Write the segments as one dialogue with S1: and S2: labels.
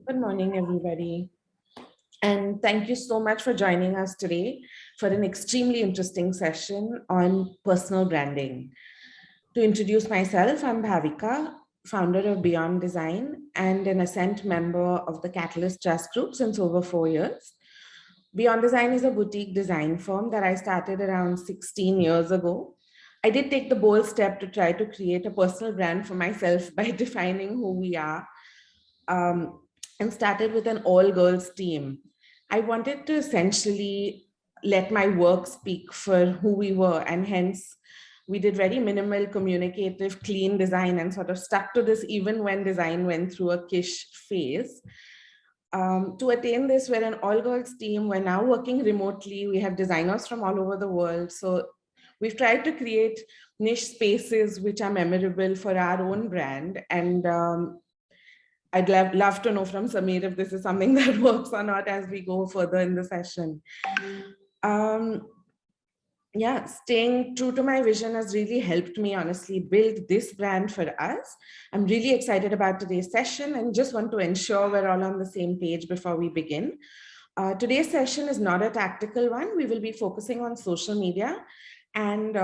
S1: Good morning, everybody. And thank you so much for joining us today for an extremely interesting session on personal branding. To introduce myself, I'm Bhavika, founder of Beyond Design and an ASCENT member of the Catalyst Trust Group since over 4 years. Beyond Design is a boutique design firm that I started around 16 years ago. I did take the bold step to try to create a personal brand for myself by defining who we are, um, and started with an all girls team. I wanted to essentially let my work speak for who we were, and hence we did very minimal, communicative, clean design and sort of stuck to this even when design went through a kish phase. To attain this, we're an all girls team. We're now working remotely. We have designers from all over the world. So we've tried to create niche spaces which are memorable for our own brand. And I'd love to know from Samir if this is something that works or not as we go further in the session. Um, yeah, staying true to my vision has really helped me honestly build this brand for us. I'm really excited about today's session and just want to ensure we're all on the same page before we begin. Today's session is not a tactical one. We will be focusing on social media, and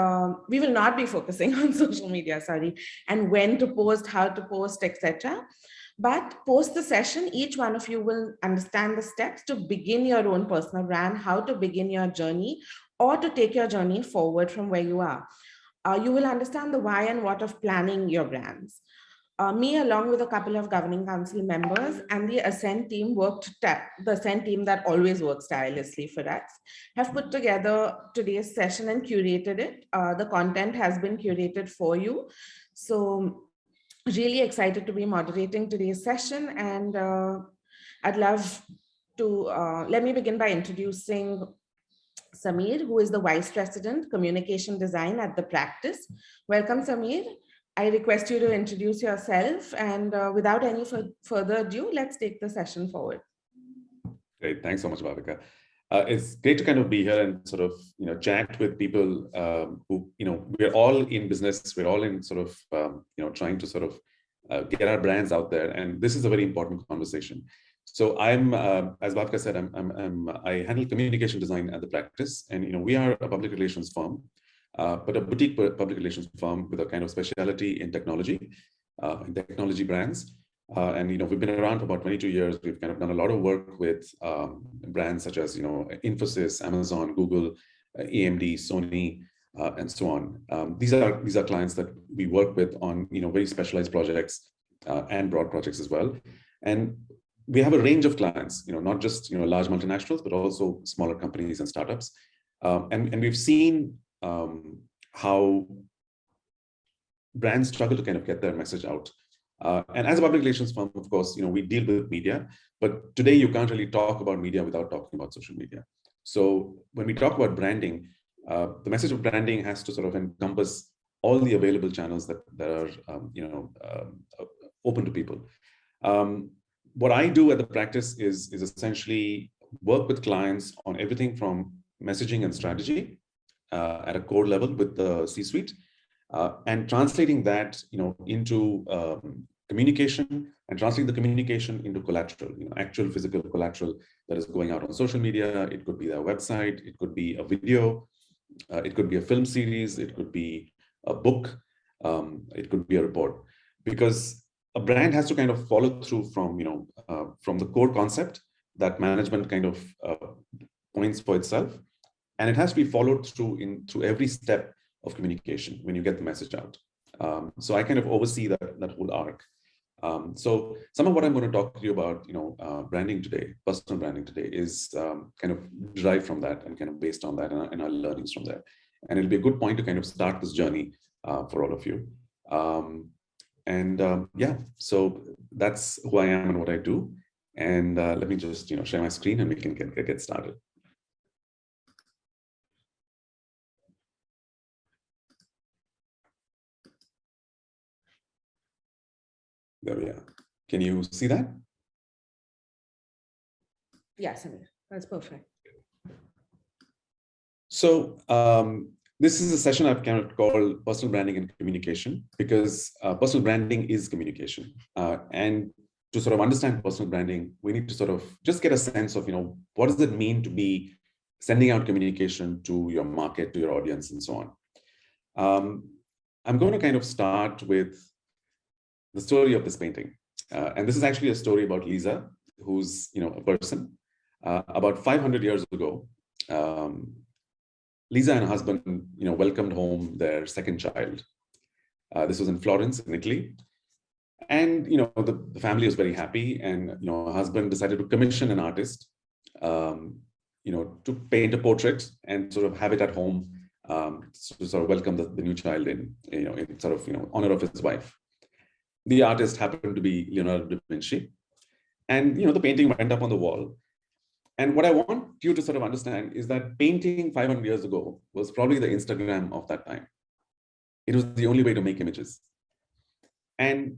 S1: we will not be focusing on social media, sorry, and when to post, how to post, etc. But post the session, each one of you will understand the steps to begin your own personal brand, how to begin your journey, or to take your journey forward from where you are. You will understand the why and what of planning your brands. Me, along with a couple of governing council members and the Ascent team, the Ascent team that always works tirelessly for us, have put together today's session and curated it. The content has been curated for you. So really excited to be moderating today's session, and I'd love to let me begin by introducing Samir, who is the Vice President, Communication Design at The Practice. Welcome, Samir. I request you to introduce yourself, and without any further ado, let's take the session forward.
S2: Great. Thanks so much, Bhavika. It's great to kind of be here and sort of, chat with people who, we're all in business. We're all in sort of, trying to sort of get our brands out there. And this is a very important conversation. So I'm, as Bhavika said, I handle communication design at The Practice. And, we are a public relations firm, but a boutique public relations firm with a kind of specialty in technology brands. And we've been around for about 22 years. We've kind of done a lot of work with brands such as Infosys, Amazon, Google, AMD, Sony, and so on. These are clients that we work with on very specialized projects and broad projects as well. And we have a range of clients, not just large multinationals, but also smaller companies and startups. And we've seen how brands struggle to kind of get their message out. And as a public relations firm, of course, we deal with media, but today you can't really talk about media without talking about social media. So when we talk about branding, the message of branding has to sort of encompass all the available channels that are, open to people. What I do at The Practice is essentially work with clients on everything from messaging and strategy at a core level with the C-suite, and translating that, into communication, and translating the communication into collateral, actual physical collateral that is going out on social media. It could be their website, it could be a video, it could be a film series, it could be a book, it could be a report. Because a brand has to kind of follow through from, from the core concept that management kind of points for itself, and it has to be followed through through every step of communication when you get the message out. So I kind of oversee that whole arc. So some of what I'm going to talk to you about, branding today, personal branding today, is kind of derived from that and kind of based on that and our learnings from there. And it'll be a good point to kind of start this journey for all of you. Yeah, so that's who I am and what I do. And let me just share my screen and we can get started. There we are. Can you see that?
S1: Yes, Samir, that's perfect.
S2: So this is a session I've kind of called personal branding and communication, because personal branding is communication. And to sort of understand personal branding, we need to sort of just get a sense of, what does it mean to be sending out communication to your market, to your audience, and so on. I'm going to kind of start with the story of this painting. And this is actually a story about Lisa, who's, a person. About 500 years ago, Lisa and her husband, welcomed home their second child. This was in Florence, in Italy. And, the family was very happy. And, her husband decided to commission an artist, to paint a portrait and sort of have it at home, to sort of welcome the new child in sort of, honor of his wife. The artist happened to be Leonardo da Vinci. And, the painting went up on the wall. And what I want you to sort of understand is that painting 500 years ago was probably the Instagram of that time. It was the only way to make images. And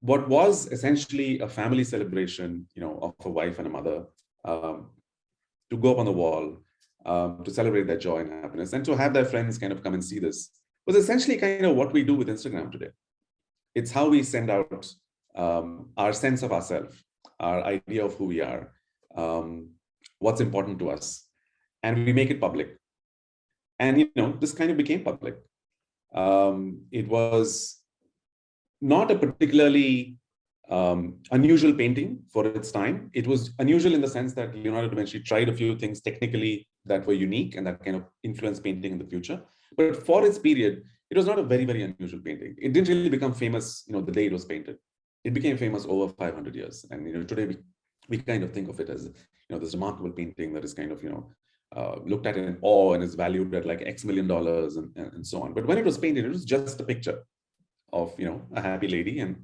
S2: what was essentially a family celebration, of a wife and a mother, to go up on the wall, to celebrate their joy and happiness, and to have their friends kind of come and see this, was essentially kind of what we do with Instagram today. It's how we send out our sense of ourselves, our idea of who we are, what's important to us, and we make it public. And, this kind of became public. It was not a particularly unusual painting for its time. It was unusual in the sense that Leonardo da Vinci tried a few things technically that were unique and that kind of influenced painting in the future. But for its period, it was not a very, very unusual painting. It didn't really become famous, the day it was painted. It became famous over 500 years. And, today we kind of think of it as, this remarkable painting that is kind of, looked at in awe and is valued at like X million dollars and so on. But when it was painted, it was just a picture of, a happy lady and,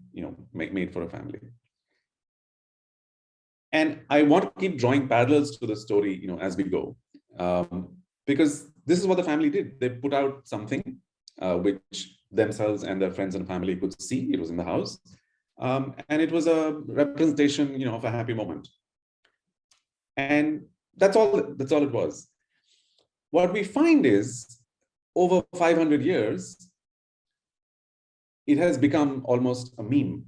S2: made for a family. And I want to keep drawing parallels to the story, as we go, because this is what the family did. They put out something which themselves and their friends and family could see. It was in the house. And it was a representation, of a happy moment. And that's all it was. What we find is over 500 years, it has become almost a meme.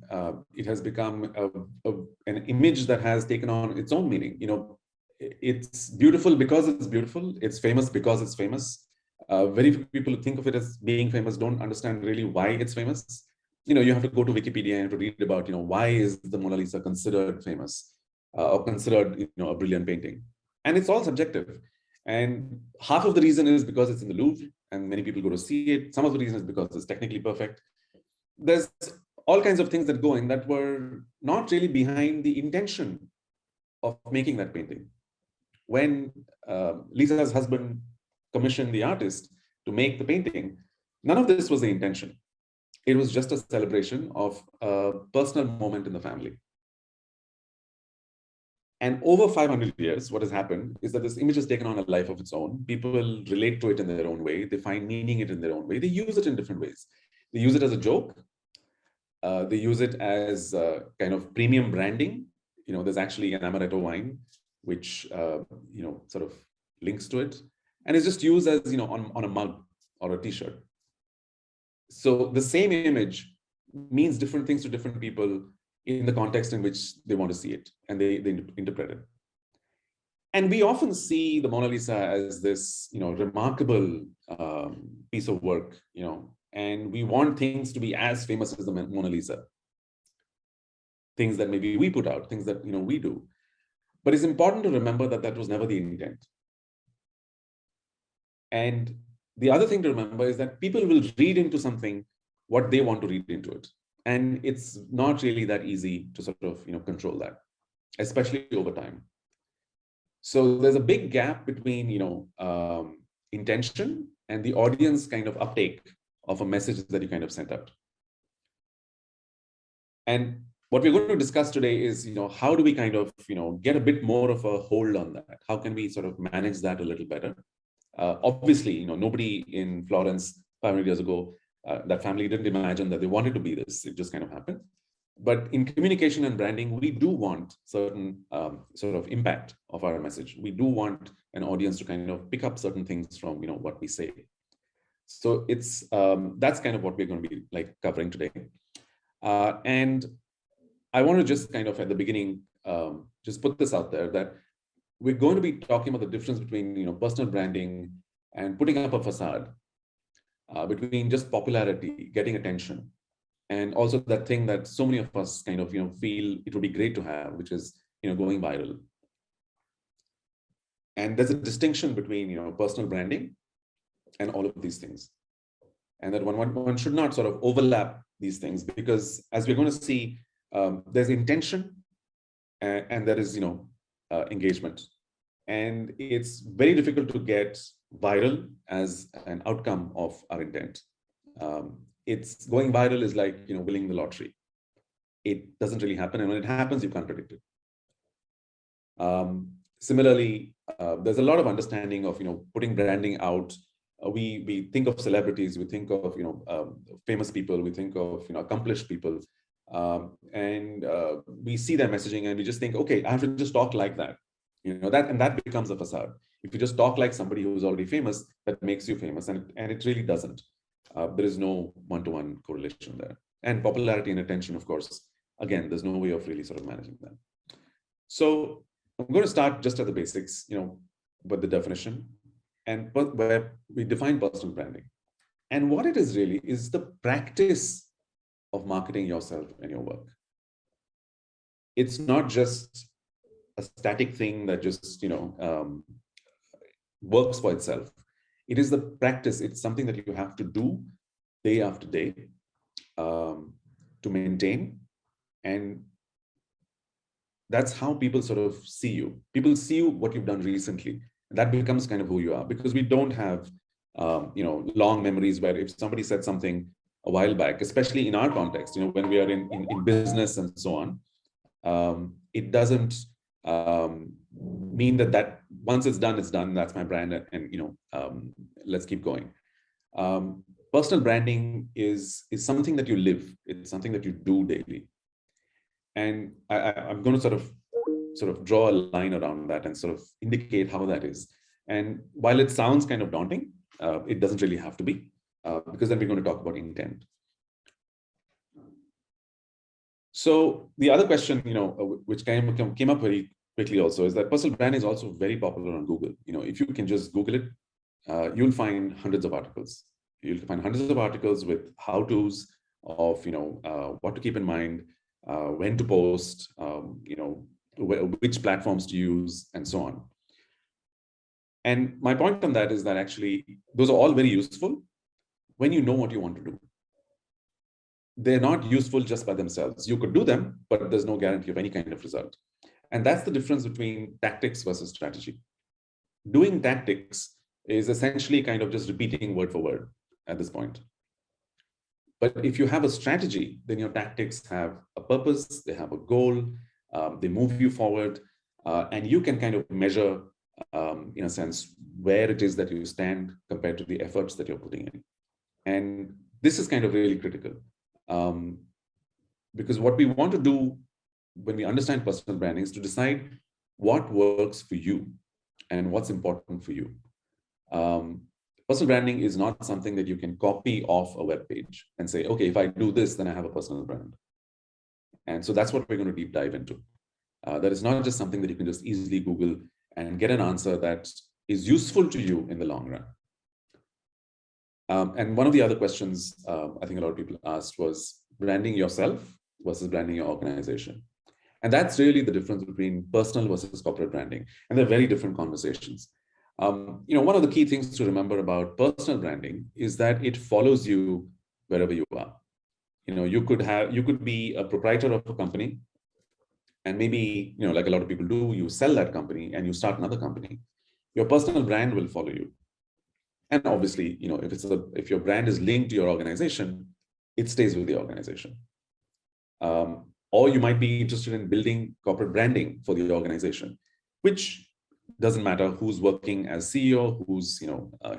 S2: It has become an image that has taken on its own meaning. It's beautiful because it's beautiful. It's famous because it's famous. Very few people who think of it as being famous don't understand really why it's famous. You have to go to Wikipedia and to read about, why is the Mona Lisa considered famous or considered, a brilliant painting. And it's all subjective. And half of the reason is because it's in the Louvre and many people go to see it. Some of the reason is because it's technically perfect. There's all kinds of things that go in that were not really behind the intention of making that painting. When Lisa's husband commissioned the artist to make the painting, none of this was the intention. It was just a celebration of a personal moment in the family. And over 500 years, what has happened is that this image has taken on a life of its own. People relate to it in their own way. They find meaning in it in their own way. They use it in different ways. They use it as a joke. They use it as kind of premium branding. There's actually an amaretto wine, which, sort of links to it. And it's just used as, on a mug or a t-shirt. So the same image means different things to different people in the context in which they want to see it and they interpret it. And we often see the Mona Lisa as this, remarkable piece of work, and we want things to be as famous as the Mona Lisa. Things that maybe we put out, things that, we do. But it's important to remember that that was never the intent. And the other thing to remember is that people will read into something what they want to read into it. And it's not really that easy to sort of, control that, especially over time. So there's a big gap between, intention and the audience kind of uptake of a message that you kind of sent out. And what we're going to discuss today is, how do we kind of, get a bit more of a hold on that? How can we sort of manage that a little better? Obviously, nobody in Florence 500 years ago, that family didn't imagine that they wanted to be this. It just kind of happened. But in communication and branding, we do want certain sort of impact of our message. We do want an audience to kind of pick up certain things from, what we say. So it's that's kind of what we're going to be like covering today. And I want to just kind of at the beginning, just put this out there that we're going to be talking about the difference between, personal branding and putting up a facade, between just popularity, getting attention, and also that thing that so many of us kind of, feel it would be great to have, which is, going viral. And there's a distinction between, personal branding and all of these things. And that one should not sort of overlap these things, because as we're going to see, there's intention and there is, engagement. And it's very difficult to get viral as an outcome of our intent. It's going viral is like, winning the lottery. It doesn't really happen. And when it happens, you can't predict it. Similarly, there's a lot of understanding of, putting branding out. We think of celebrities, we think of, famous people, we think of, accomplished people. And we see their messaging and we just think, okay, I have to just talk like that. That becomes a facade. If you just talk like somebody who's already famous, that makes you famous, and it really doesn't. There is no one-to-one correlation there. And popularity and attention, of course, again, there's no way of really sort of managing that. So I'm going to start just at the basics, with the definition, and where we define personal branding. And what it is really is the practice of marketing yourself and your work. It's not just a static thing that just, works for itself. It is the practice. It's something that you have to do day after day, to maintain. And that's how people sort of see you. People see you, what you've done recently. That becomes kind of who you are, because we don't have, long memories where if somebody said something a while back, especially in our context, when we are in business and so on, it doesn't mean that once it's done, that's my brand, and let's keep going. Personal branding is something that you live. It's something that you do daily. And I'm going to sort of draw a line around that and sort of indicate how that is. And while it sounds kind of daunting, it doesn't really have to be, because then we're going to talk about intent. So the other question, which came up very quickly also, is that personal branding is also very popular on Google. If you can just Google it, you'll find hundreds of articles. You'll find hundreds of articles with how-tos of, what to keep in mind, when to post, which platforms to use, and so on. And my point on that is that actually those are all very useful when you know what you want to do. They're not useful just by themselves. You could do them, but there's no guarantee of any kind of result. And that's the difference between tactics versus strategy. Doing tactics is essentially kind of just repeating word for word at this point. But if you have a strategy, then your tactics have a purpose, they have a goal, they move you forward, and you can kind of measure, in a sense, where it is that you stand compared to the efforts that you're putting in. And this is kind of really critical, because what we want to do when we understand personal branding is to decide what works for you and what's important for you. Personal branding is not something that you can copy off a web page and say, okay, if I do this, then I have a personal brand. And so that's what we're going to deep dive into. That is not just something that you can just easily Google and get an answer that is useful to you in the long run. And one of the other questions I think a lot of people asked was branding yourself versus branding your organization. And that's really the difference between personal versus corporate branding. And they're very different conversations. One of the key things to remember about personal branding is that it follows you wherever you are. You could be a proprietor of a company, and maybe, like a lot of people do, you sell that company and you start another company. Your personal brand will follow you. And obviously, if your brand is linked to your organization, it stays with the organization. Or you might be interested in building corporate branding for the organization, which doesn't matter who's working as CEO, who's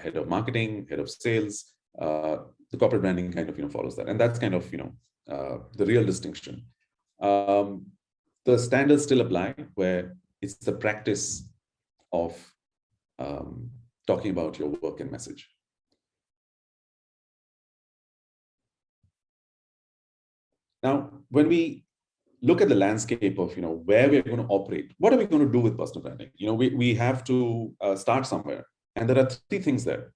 S2: head of marketing, head of sales. The corporate branding kind of follows that, and that's kind of the real distinction. The standards still apply, where it's the practice of talking about your work and message. Now, when we look at the landscape of where we're going to operate, what are we going to do with personal branding? We have to start somewhere, and there are three things there.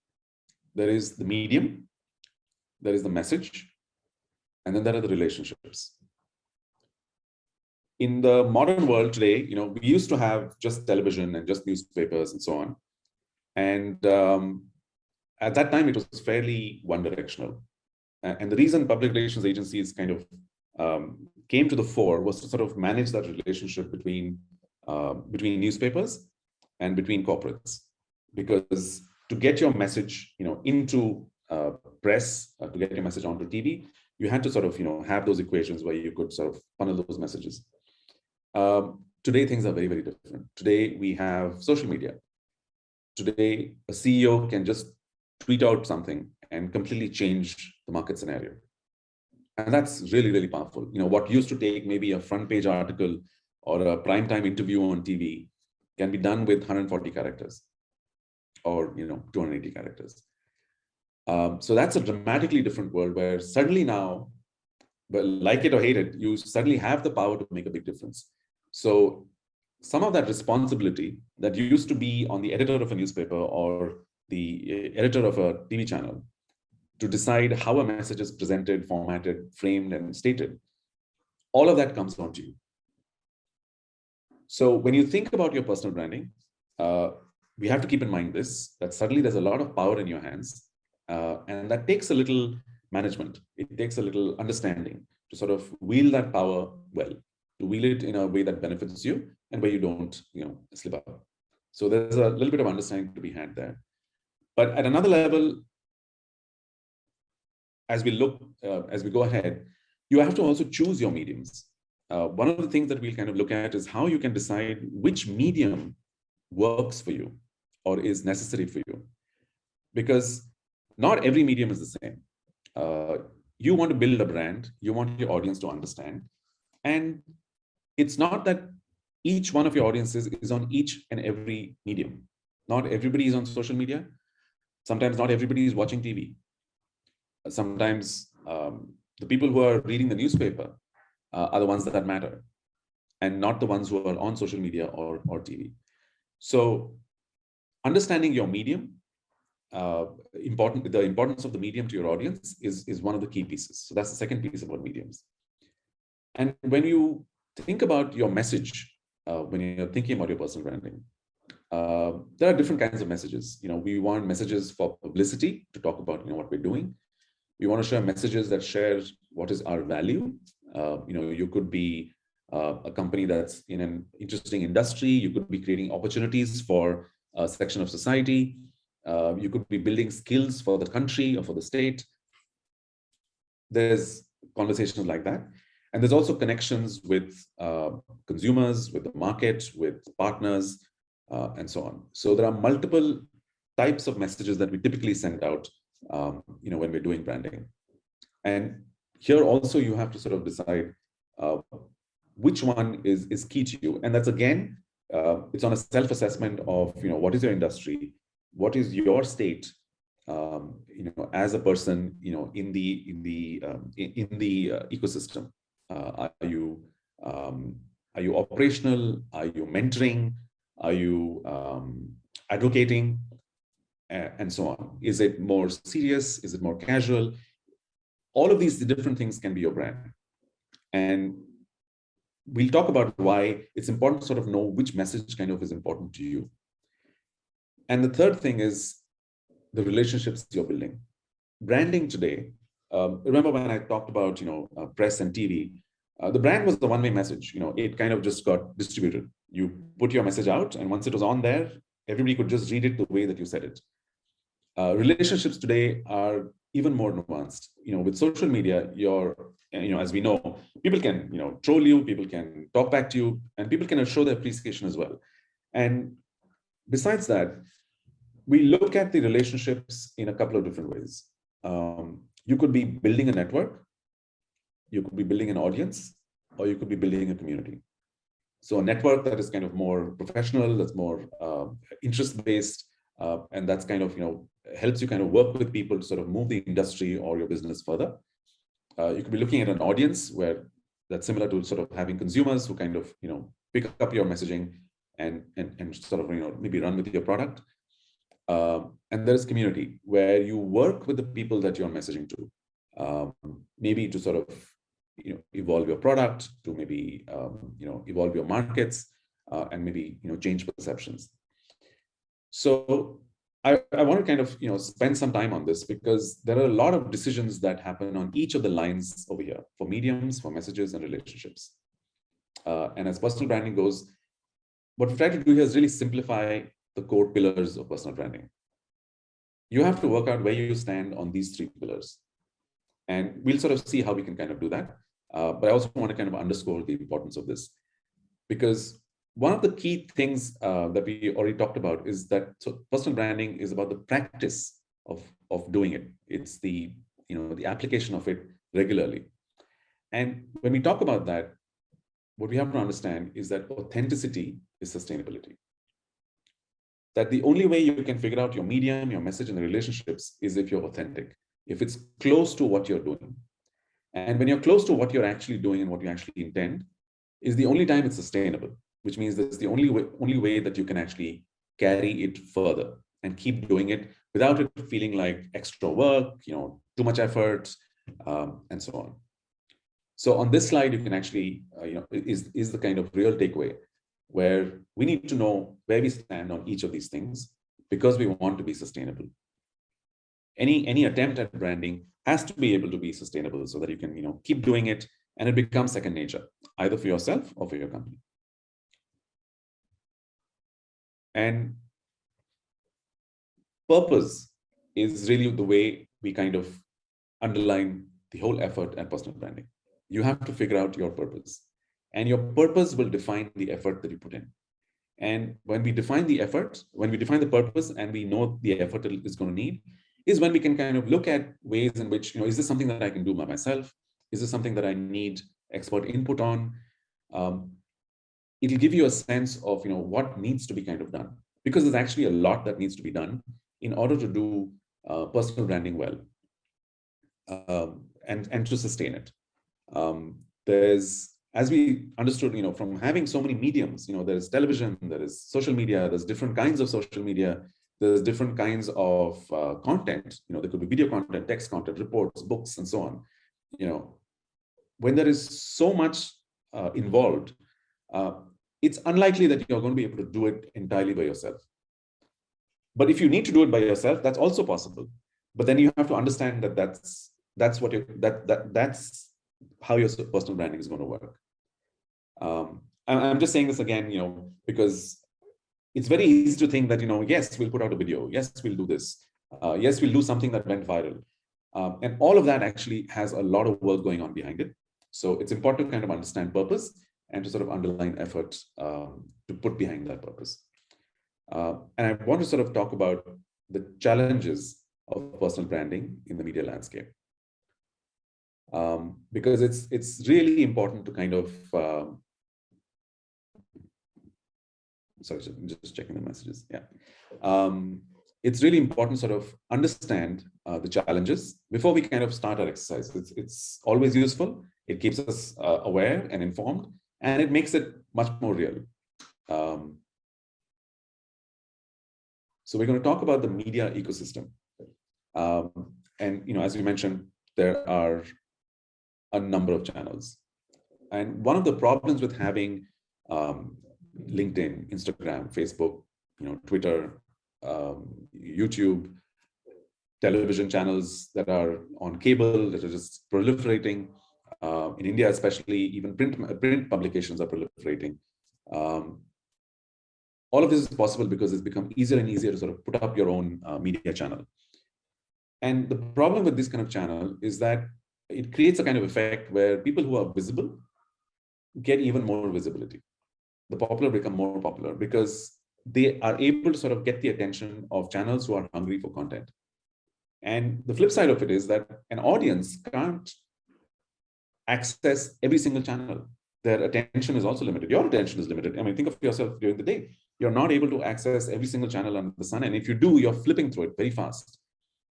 S2: There is the medium, there is the message, and then there are the relationships. In the modern world today, we used to have just television and just newspapers and so on, and at that time it was fairly one directional. And the reason public relations agencies kind of came to the fore was to sort of manage that relationship between newspapers and between corporates, because to get your message into press, to get your message onto TV, you had to sort of have those equations where you could sort of funnel those messages. Today things are very, very different. Today we have social media. Today a CEO can just tweet out something and completely change the market scenario. And that's really, really powerful. What used to take maybe a front page article or a primetime interview on TV can be done with 140 characters or 280 characters. So that's a dramatically different world where suddenly now, well, like it or hate it, you suddenly have the power to make a big difference. So some of that responsibility that used to be on the editor of a newspaper or the editor of a TV channel to decide how a message is presented, formatted, framed, and stated, all of that comes down to you. So when you think about your personal branding, we have to keep in mind that suddenly there's a lot of power in your hands, and that takes a little management. It takes a little understanding to sort of wield that power well, to wield it in a way that benefits you and where you don't slip up. So there's a little bit of understanding to be had there. But at another level, as we go ahead, you have to also choose your mediums. One of the things that we'll kind of look at is how you can decide which medium works for you or is necessary for you. Because not every medium is the same. You want to build a brand, you want your audience to understand. And it's not that each one of your audiences is on each and every medium. Not everybody is on social media. Sometimes not everybody is watching TV. Sometimes the people who are reading the newspaper are the ones that matter, and not the ones who are on social media or TV. So understanding your medium, the importance of the medium to your audience is one of the key pieces. So that's the second piece about mediums. And when you think about your message, when you're thinking about your personal branding, there are different kinds of messages. We want messages for publicity to talk about what we're doing. We want to share messages that share what is our value. You could be a company that's in an interesting industry. You could be creating opportunities for a section of society. You could be building skills for the country or for the state. There's conversations like that. And there's also connections with consumers, with the market, with partners, and so on. So there are multiple types of messages that we typically send out when we're doing branding. And here also you have to sort of decide which one is key to you. And that's again, it's on a self-assessment of what is your industry, what is your state, as a person, in the ecosystem. Are you operational? Are you mentoring? Are you advocating? And so on. Is it more serious? Is it more casual? All of these different things can be your brand. And we'll talk about why it's important to sort of know which message kind of is important to you. And the third thing is the relationships you're building. Branding today, remember when I talked about press and TV, the brand was the one-way message. It kind of just got distributed. You put your message out, and once it was on there, everybody could just read it the way that you said it. Relationships today are even more nuanced. With social media, as we know, people can troll you, people can talk back to you, and people can show their appreciation as well. And besides that, we look at the relationships in a couple of different ways. You could be building a network, you could be building an audience, or you could be building a community. So a network that is kind of more professional, that's more interest-based, and that's kind of helps you kind of work with people to sort of move the industry or your business further. You could be looking at an audience where that's similar to sort of having consumers who kind of, pick up your messaging and sort of, maybe run with your product. And there's community where you work with the people that you're messaging to, maybe to sort of, evolve your product, to maybe, evolve your markets, and maybe, change perceptions. So I want to kind of, spend some time on this, because there are a lot of decisions that happen on each of the lines over here for mediums, for messages and relationships. And as personal branding goes, what we try to do here is really simplify the core pillars of personal branding. You have to work out where you stand on these three pillars. And we'll sort of see how we can kind of do that. But I also want to kind of underscore the importance of this, because one of the key things that we already talked about is that personal branding is about the practice of doing it. It's the application of it regularly. And when we talk about that, what we have to understand is that authenticity is sustainability. That the only way you can figure out your medium, your message, and the relationships is if you're authentic, if it's close to what you're doing. And when you're close to what you're actually doing and what you actually intend, is the only time it's sustainable, which means that's the only way that you can actually carry it further and keep doing it without it feeling like extra work, too much effort, and so on. So on this slide, you can actually, is the kind of real takeaway where we need to know where we stand on each of these things, because we want to be sustainable. Any attempt at branding has to be able to be sustainable, so that you can, keep doing it and it becomes second nature, either for yourself or for your company. And purpose is really the way we kind of underline the whole effort at personal branding. You have to figure out your purpose, and your purpose will define the effort that you put in. And when we define the effort, when we define the purpose and we know the effort it is going to need, is when we can kind of look at ways in which, is this something that I can do by myself? Is this something that I need expert input on? It'll give you a sense of, what needs to be kind of done, because there's actually a lot that needs to be done in order to do personal branding well, and to sustain it. There's, as we understood, from having so many mediums, there's television, there is social media, there's different kinds of social media, there's different kinds of content, there could be video content, text content, reports, books, and so on. When there is so much involved, it's unlikely that you're going to be able to do it entirely by yourself. But if you need to do it by yourself, that's also possible. But then you have to understand that that's how your personal branding is going to work. I'm just saying this again, because it's very easy to think that, yes, we'll put out a video. Yes, we'll do this. Yes, we'll do something that went viral. And all of that actually has a lot of work going on behind it. So it's important to kind of understand purpose and to sort of underline effort to put behind that purpose. And I want to sort of talk about the challenges of personal branding in the media landscape. Because it's really important to kind of, sorry, I'm just checking the messages. Yeah. It's really important to sort of understand the challenges before we kind of start our exercise. It's always useful. It keeps us aware and informed, and it makes it much more real. So we're going to talk about the media ecosystem. And, as we mentioned, there are a number of channels. And one of the problems with having LinkedIn, Instagram, Facebook, Twitter, YouTube, television channels that are on cable that are just proliferating. In India, especially, even print publications are proliferating. All of this is possible because it's become easier and easier to sort of put up your own media channel. And the problem with this kind of channel is that it creates a kind of effect where people who are visible get even more visibility. The popular become more popular because they are able to sort of get the attention of channels who are hungry for content. And the flip side of it is that an audience can't access every single channel. Their attention is also limited. Your attention is limited. I mean, think of yourself during the day. You're not able to access every single channel under the sun. And if you do, you're flipping through it very fast,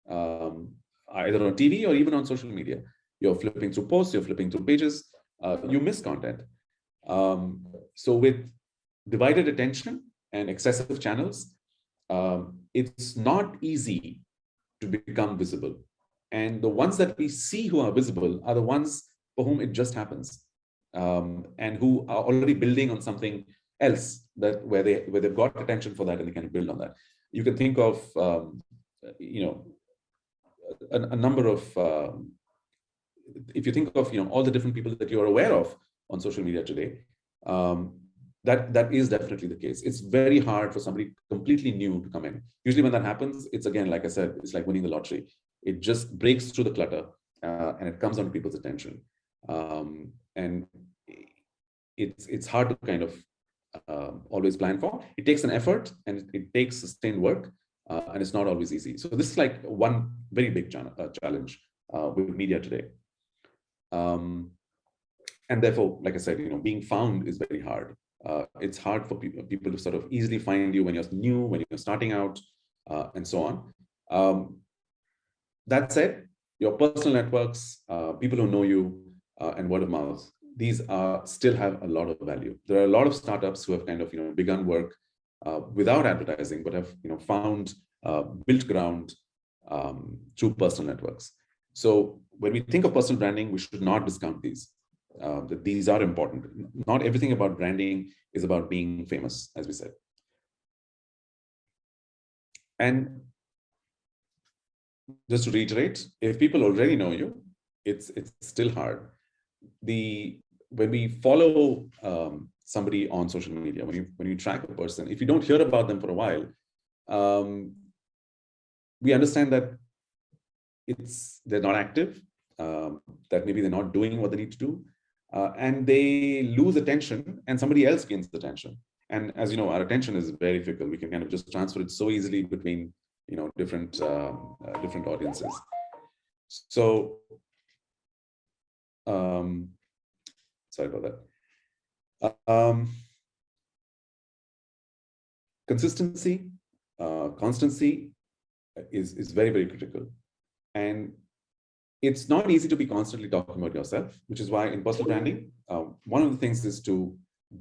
S2: either on TV or even on social media. You're flipping through posts, you're flipping through pages. you miss content. So with divided attention and excessive channels, it's not easy to become visible. And the ones that we see who are visible are the ones for whom it just happens, and who are already building on something else that where they've got attention for that and they can build on that. You can think of a number of if you think of all the different people that you're aware of on social media today, that is definitely the case. It's very hard for somebody completely new to come in. Usually when that happens, it's again, like I said, it's like winning the lottery. It just breaks through the clutter and it comes on people's attention. And it's hard to kind of always plan for. It takes an effort and it takes sustained work, and it's not always easy. So this is like one very big challenge with media today. And therefore, like I said, being found is very hard. It's hard for people to sort of easily find you when you're new, when you're starting out, and so on. That said, your personal networks, people who know you, and word of mouth, these still have a lot of value. There are a lot of startups who have kind of begun work without advertising, but have found built ground through personal networks. So when we think of personal branding, we should not discount these. That these are important. Not everything about branding is about being famous, as we said. And just to reiterate, if people already know you, it's still hard. When we follow somebody on social media, when you track a person, if you don't hear about them for a while, we understand that they're not active, that maybe they're not doing what they need to do, and they lose attention and somebody else gains attention. And as you know, our attention is very fickle. We can kind of just transfer it so easily between different audiences. So sorry about that. Consistency, constancy is very, very critical. And it's not easy to be constantly talking about yourself, which is why in personal branding, one of the things is to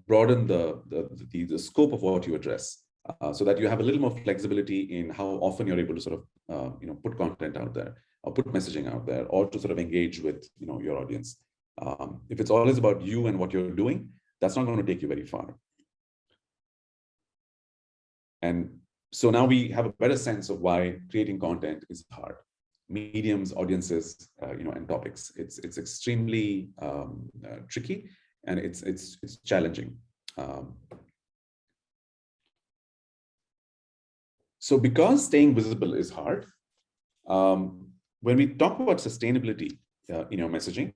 S2: broaden the scope of what you address, so that you have a little more flexibility in how often you're able to sort of put content out there or put messaging out there, or to sort of engage with your audience. If it's always about you and what you're doing, that's not going to take you very far. And so now we have a better sense of why creating content is hard. Mediums, audiences, and topics. It's extremely tricky, and it's challenging. So because staying visible is hard, when we talk about sustainability in your messaging,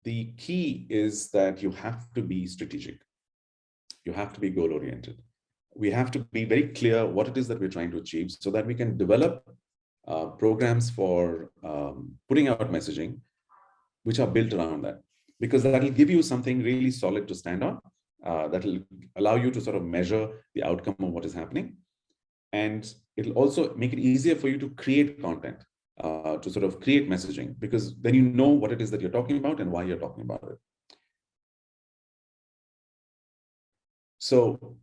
S2: the key is that you have to be strategic. You have to be goal-oriented. We have to be very clear what it is that we're trying to achieve, so that we can develop programs for putting out messaging which are built around that, because that will give you something really solid to stand on, that will allow you to sort of measure the outcome of what is happening. And it'll also make it easier for you to create content, to sort of create messaging, because then you know what it is that you're talking about and why you're talking about it. So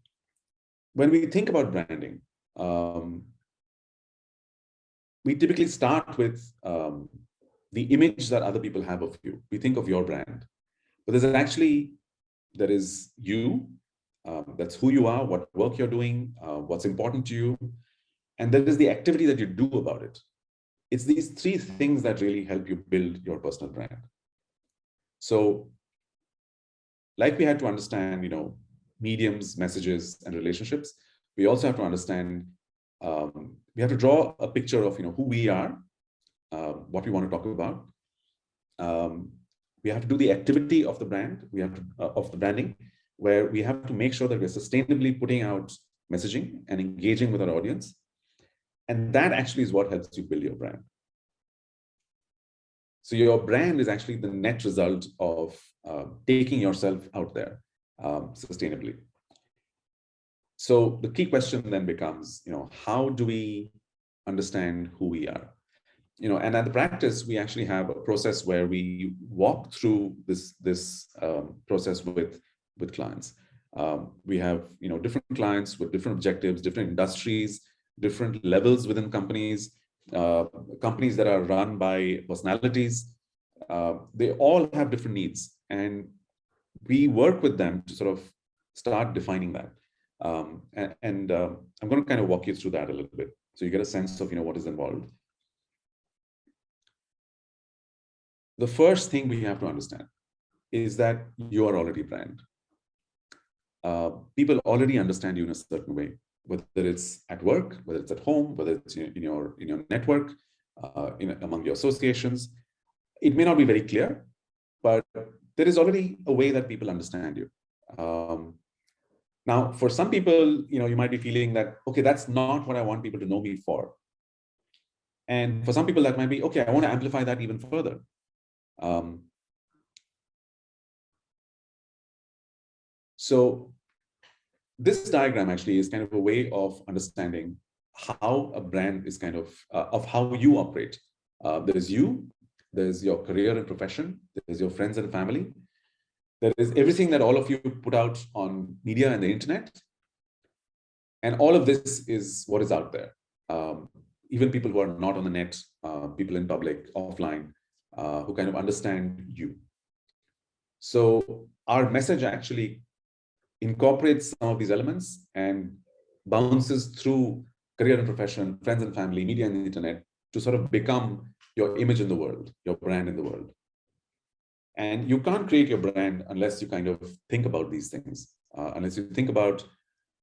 S2: when we think about branding, we typically start with the image that other people have of you. We think of your brand, but there is you, that's who you are, what work you're doing, what's important to you, and there is the activity that you do about it. It's these three things that really help you build your personal brand. So like we had to understand, mediums, messages, and relationships, we also have to understand, we have to draw a picture of who we are, what we want to talk about. We have to do the activity of the brand, of the branding, where we have to make sure that we're sustainably putting out messaging and engaging with our audience. And that actually is what helps you build your brand. So your brand is actually the net result of taking yourself out there sustainably. So the key question then becomes, how do we understand who we are? and at the practice, we actually have a process where we walk through this process with clients. We have different clients with different objectives, different industries, different levels within companies, companies that are run by personalities. They all have different needs, and we work with them to sort of start defining that. I'm going to kind of walk you through that a little bit, so you get a sense of what is involved. The first thing we have to understand is that you are already a brand. People already understand you in a certain way, whether it's at work, whether it's at home, whether it's in your network, among your associations. It may not be very clear, but there is already a way that people understand you. Now, for some people, you might be feeling that, okay, that's not what I want people to know me for. And for some people, that might be, okay, I want to amplify that even further. So this diagram actually is kind of a way of understanding how a brand is kind of how you operate. There's you, there's your career and profession, there's your friends and family. There is everything that all of you put out on media and the internet. And all of this is what is out there. Even people who are not on the net, people in public, offline, who kind of understand you. So our message actually incorporates some of these elements and bounces through career and profession, friends and family, media and the internet to sort of become your image in the world, your brand in the world. And you can't create your brand unless you kind of think about these things, unless you think about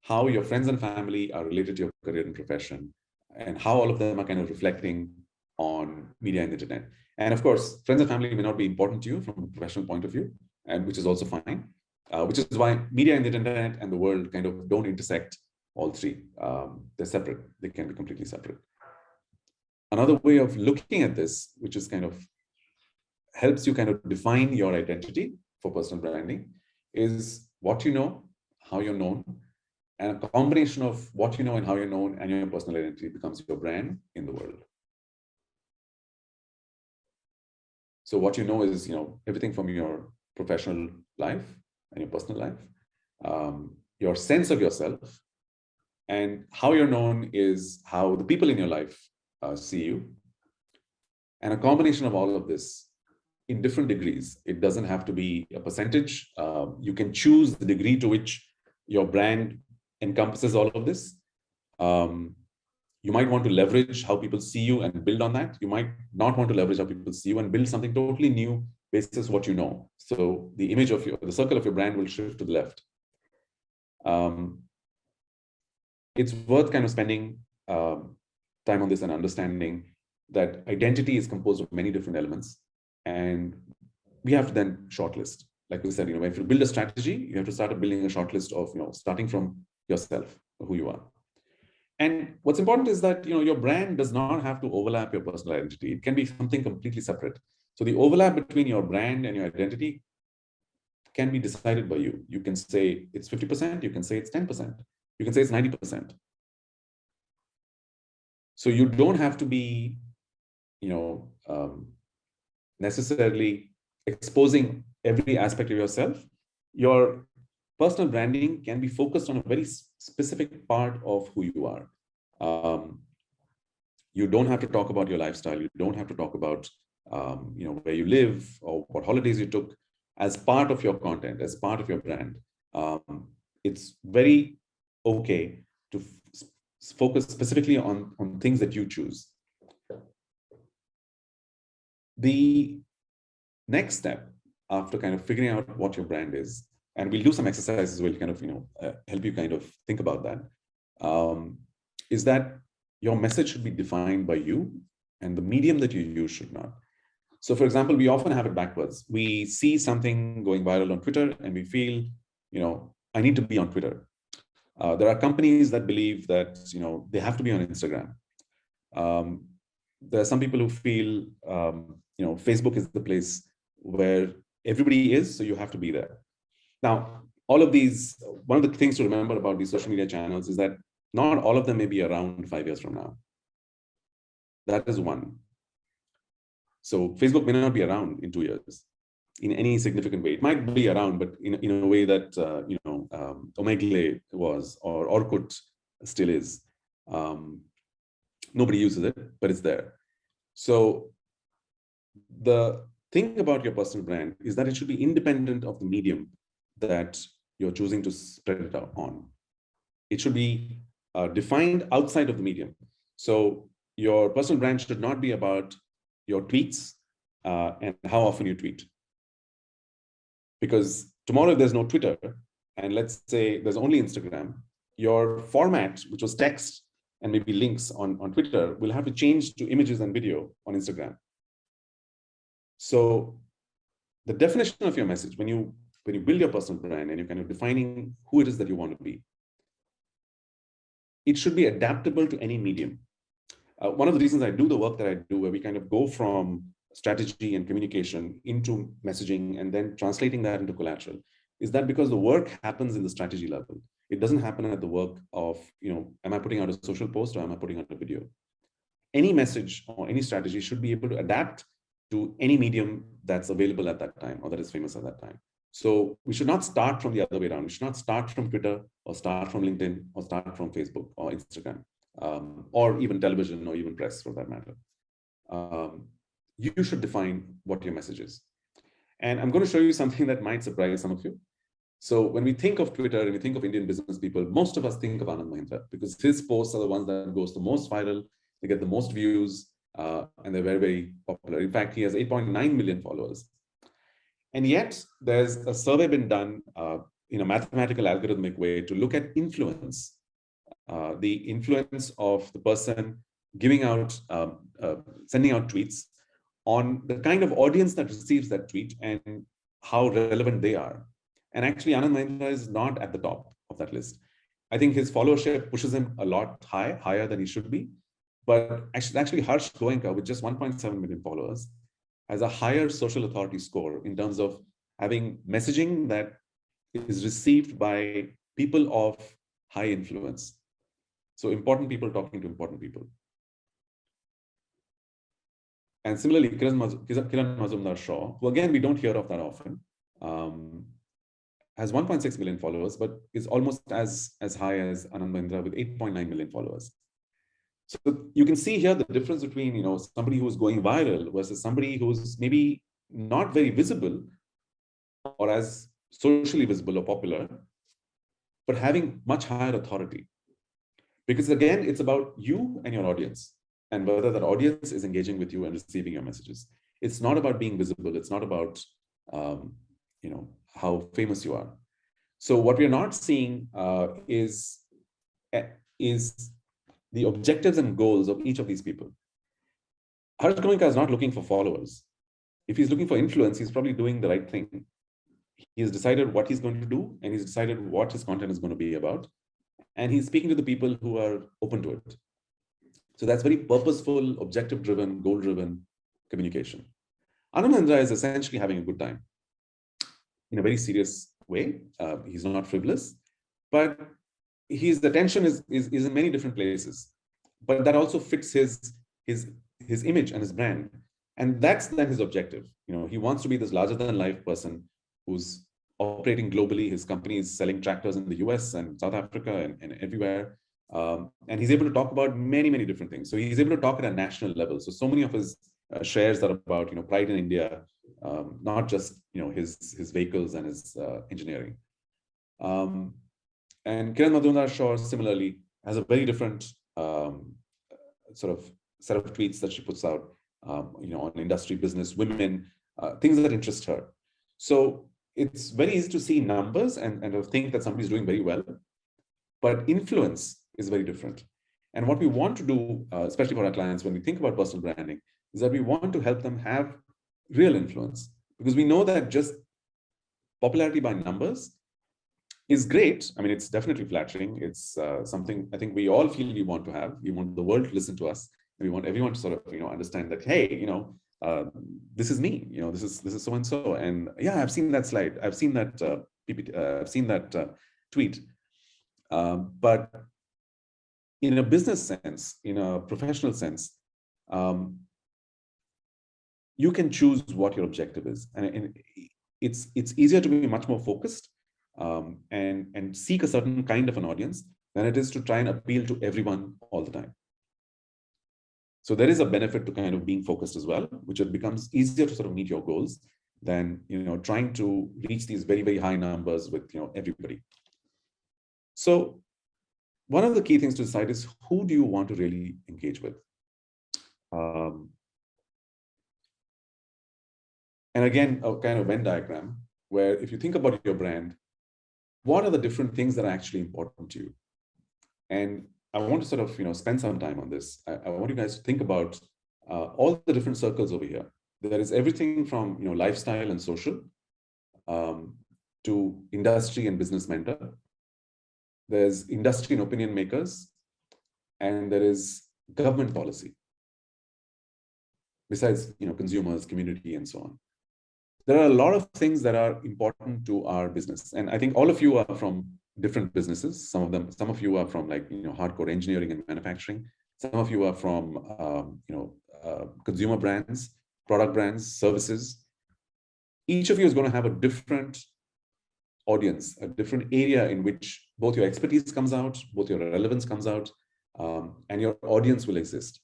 S2: how your friends and family are related to your career and profession, and how all of them are kind of reflecting on media and the internet. And of course, friends and family may not be important to you from a professional point of view, and which is also fine, which is why media and the internet and the world kind of don't intersect all three. They're separate. They can be completely separate. Another way of looking at this, which is kind of helps you kind of define your identity for personal branding, is what you know, how you're known, and a combination of what you know and how you're known and your personal identity becomes your brand in the world. So what you know is, everything from your professional life and your personal life, your sense of yourself, and how you're known is how the people in your life see you. And a combination of all of this in different degrees. It doesn't have to be a percentage. You can choose the degree to which your brand encompasses all of this. You might want to leverage how people see you and build on that. You might not want to leverage how people see you and build something totally new based on what you know. So the image of the circle of your brand will shift to the left. It's worth kind of spending time on this and understanding that identity is composed of many different elements. And we have to then shortlist. Like we said, if you build a strategy, you have to start building a shortlist of, starting from yourself, who you are. And what's important is that, your brand does not have to overlap your personal identity. It can be something completely separate. So the overlap between your brand and your identity can be decided by you. You can say it's 50%, you can say it's 10%, you can say it's 90%. So you don't have to be, necessarily exposing every aspect of yourself. Your personal branding can be focused on a very specific part of who you are. You don't have to talk about your lifestyle. You don't have to talk about, where you live or what holidays you took as part of your content, as part of your brand. It's very okay to focus specifically on things that you choose. The next step after kind of figuring out what your brand is, and we'll do some exercises will kind of, help you kind of think about that, is that your message should be defined by you and the medium that you use should not. So for example, we often have it backwards. We see something going viral on Twitter and we feel, I need to be on Twitter. There are companies that believe that, they have to be on Instagram. There are some people who feel, Facebook is the place where everybody is, so you have to be there. Now, all of these, one of the things to remember about these social media channels is that not all of them may be around 5 years from now. That is one. So Facebook may not be around in 2 years in any significant way. It might be around, but in a way that Omegle was, or Orkut still is. Nobody uses it, but it's there. So the thing about your personal brand is that it should be independent of the medium that you're choosing to spread it out on. It should be defined outside of the medium. So your personal brand should not be about your tweets and how often you tweet. Because tomorrow, if there's no Twitter, and let's say there's only Instagram, your format, which was text and maybe links on Twitter, will have to change to images and video on Instagram. So the definition of your message, when you build your personal brand and you're kind of defining who it is that you want to be, it should be adaptable to any medium. One of the reasons I do the work that I do, where we kind of go from strategy and communication into messaging and then translating that into collateral, is that because the work happens in the strategy level. It doesn't happen at the work of, am I putting out a social post or am I putting out a video? Any message or any strategy should be able to adapt to any medium that's available at that time or that is famous at that time. So we should not start from the other way around. We should not start from Twitter or start from LinkedIn or start from Facebook or Instagram or even television or even press for that matter. You should define what your message is. And I'm going to show you something that might surprise some of you. So when we think of Twitter and we think of Indian business people, most of us think of Anand Mahindra because his posts are the ones that goes the most viral, they get the most views, and they're very, very popular. In fact, he has 8.9 million followers. And yet there's a survey been done in a mathematical algorithmic way to look at influence, the influence of the person giving out, sending out tweets on the kind of audience that receives that tweet and how relevant they are. And actually, Anand Mahindra is not at the top of that list. I think his followership pushes him a lot higher than he should be. But actually Harsh Goenka, with just 1.7 million followers, has a higher social authority score in terms of having messaging that is received by people of high influence. So important people talking to important people. And similarly, Kiran Mazumdar-Shaw, who again, we don't hear of that often, has 1.6 million followers, but is almost as high as Anand Mahindra with 8.9 million followers. So you can see here the difference between somebody who's going viral versus somebody who's maybe not very visible or as socially visible or popular, but having much higher authority. Because again, it's about you and your audience and whether that audience is engaging with you and receiving your messages. It's not about being visible. It's not about how famous you are. So what we're not seeing is the objectives and goals of each of these people. Harsh Goenka is not looking for followers. If he's looking for influence, he's probably doing the right thing. He's decided what he's going to do, and he's decided what his content is going to be about. And he's speaking to the people who are open to it. So that's very purposeful, objective-driven, goal-driven communication. Anand Mahindra is essentially having a good time in a very serious way. He's not frivolous, but his attention is in many different places. But that also fits his image and his brand. And that's then his objective. He wants to be this larger-than-life person who's operating globally. His company is selling tractors in the US and South Africa and everywhere. And he's able to talk about many, many different things. So he's able to talk at a national level. So many of his shares are about, pride in India, not just, his vehicles and his engineering. And Kiran Mazumdar-Shaw similarly has a very different sort of set of tweets that she puts out, on industry, business, women, things that interest her. So it's very easy to see numbers and think that somebody's doing very well, but influence is very different. And what we want to do, especially for our clients, when we think about personal branding, is that we want to help them have real influence, because we know that just popularity by numbers is great. I mean, it's definitely flattering. It's something I think we all feel we want to have. We want the world to listen to us. And we want everyone to sort of, understand that, hey, this is me, this is so and so. And yeah, I've seen that slide. I've seen that PPT, I've seen that tweet. But in a business sense, in a professional sense, you can choose what your objective is. And it's easier to be much more focused and seek a certain kind of an audience than it is to try and appeal to everyone all the time. So there is a benefit to kind of being focused as well, which it becomes easier to sort of meet your goals than trying to reach these very, very high numbers with everybody. So one of the key things to decide is, who do you want to really engage with? And again, a kind of Venn diagram where if you think about your brand, what are the different things that are actually important to you? And I want to sort of spend some time on this. I want you guys to think about all the different circles over here. There is everything from lifestyle and social to industry and business mentor. There's industry and opinion makers, and there is government policy. Besides consumers, community, and so on. There are a lot of things that are important to our business, and I think all of you are from different businesses. Some of you are from hardcore engineering and manufacturing. Some of you are from consumer brands, product brands, services. Each of you is going to have a different audience, a different area in which both your expertise comes out, both your relevance comes out, and your audience will exist.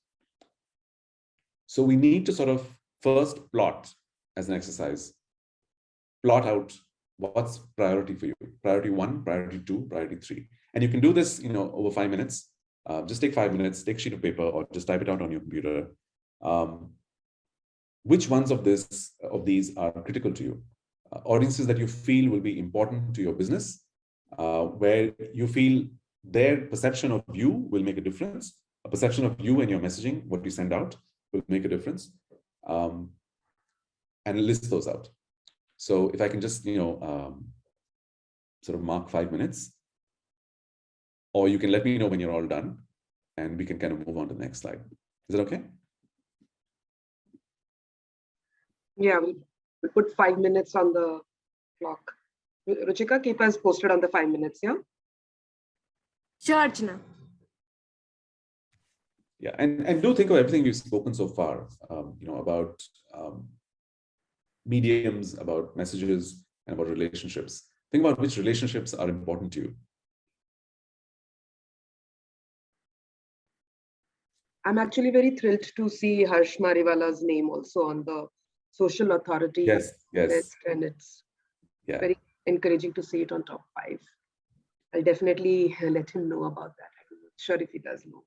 S2: So we need to sort of first plot, as an exercise, plot out what's priority for you. Priority 1, priority 2, priority 3. And you can do this over 5 minutes. Just take 5 minutes, take a sheet of paper, or just type it out on your computer. Which ones of these are critical to you? Audiences that you feel will be important to your business, where you feel their perception of you will make a difference. A perception of you and your messaging, what you send out, will make a difference. And list those out. So if I can just sort of mark 5 minutes, or you can let me know when you're all done, and we can kind of move on to the next slide. Is it okay?
S3: Yeah, we put 5 minutes on the clock. Ruchika, keep us posted on the 5 minutes, yeah?
S4: Sure, Archana.
S2: Yeah, and do think of everything we've spoken so far, about mediums, about messages, and about relationships. Think about which relationships are important to you.
S3: I'm actually very thrilled to see Harsh Mariwala's name also on the social authority list, and it's very encouraging to see it on top 5. I'll definitely let him know about that. I'm not sure if he does know.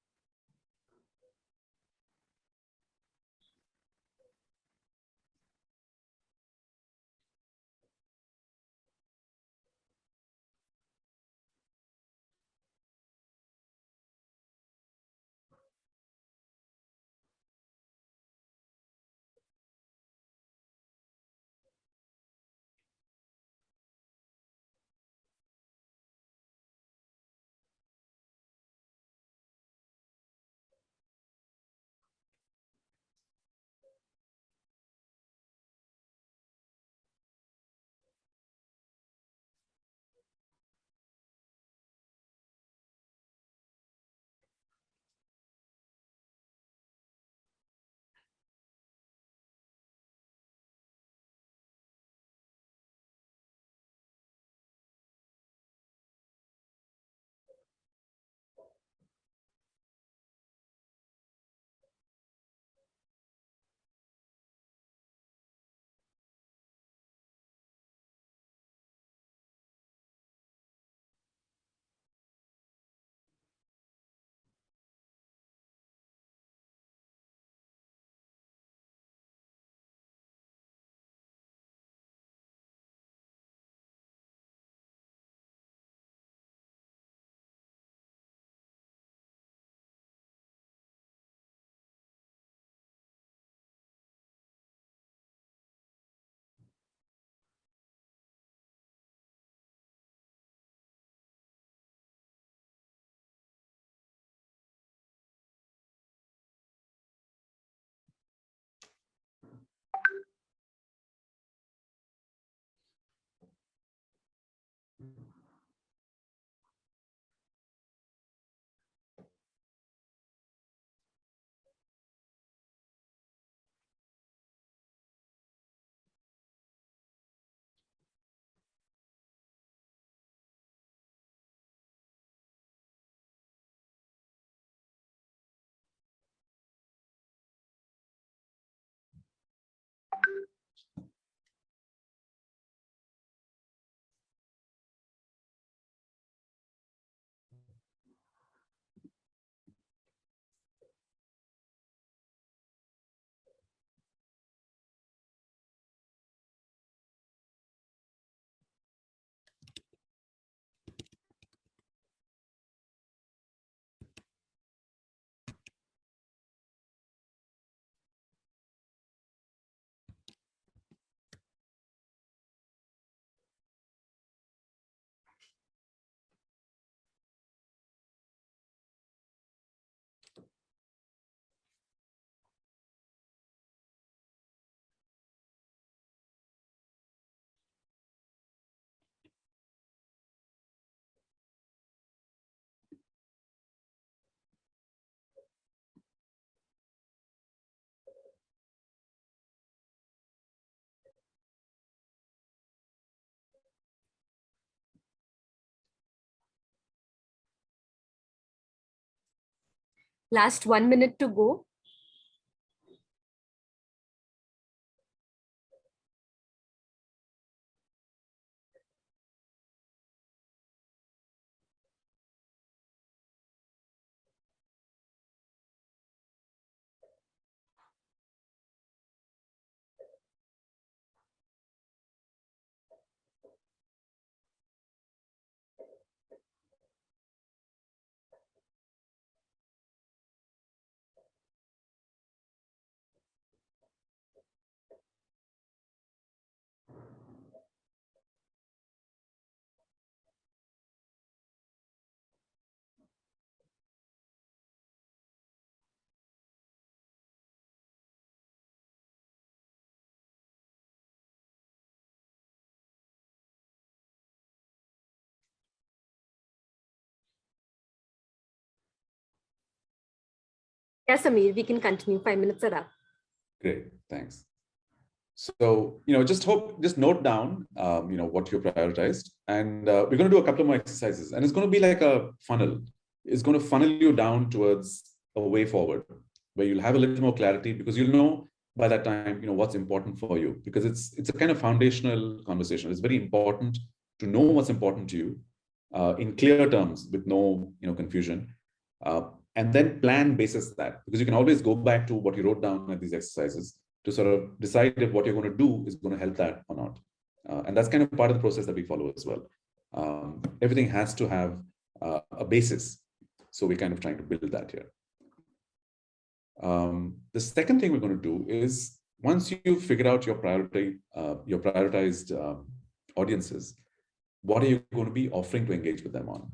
S4: Last 1 minute to go. Yes, Amir, we can continue. 5 minutes are up.
S2: Great, thanks. So, just note down, what you prioritized, and we're going to do a couple more exercises, and it's going to be like a funnel. It's going to funnel you down towards a way forward where you'll have a little more clarity, because you'll know by that time, what's important for you, because it's a kind of foundational conversation. It's very important to know what's important to you in clear terms with no, confusion, and then plan basis that, because you can always go back to what you wrote down at these exercises to sort of decide if what you're going to do is going to help that or not. And that's kind of part of the process that we follow as well. Everything has to have a basis. So we're kind of trying to build that here. The second thing we're going to do is, once you figure out your prioritized audiences, what are you going to be offering to engage with them on?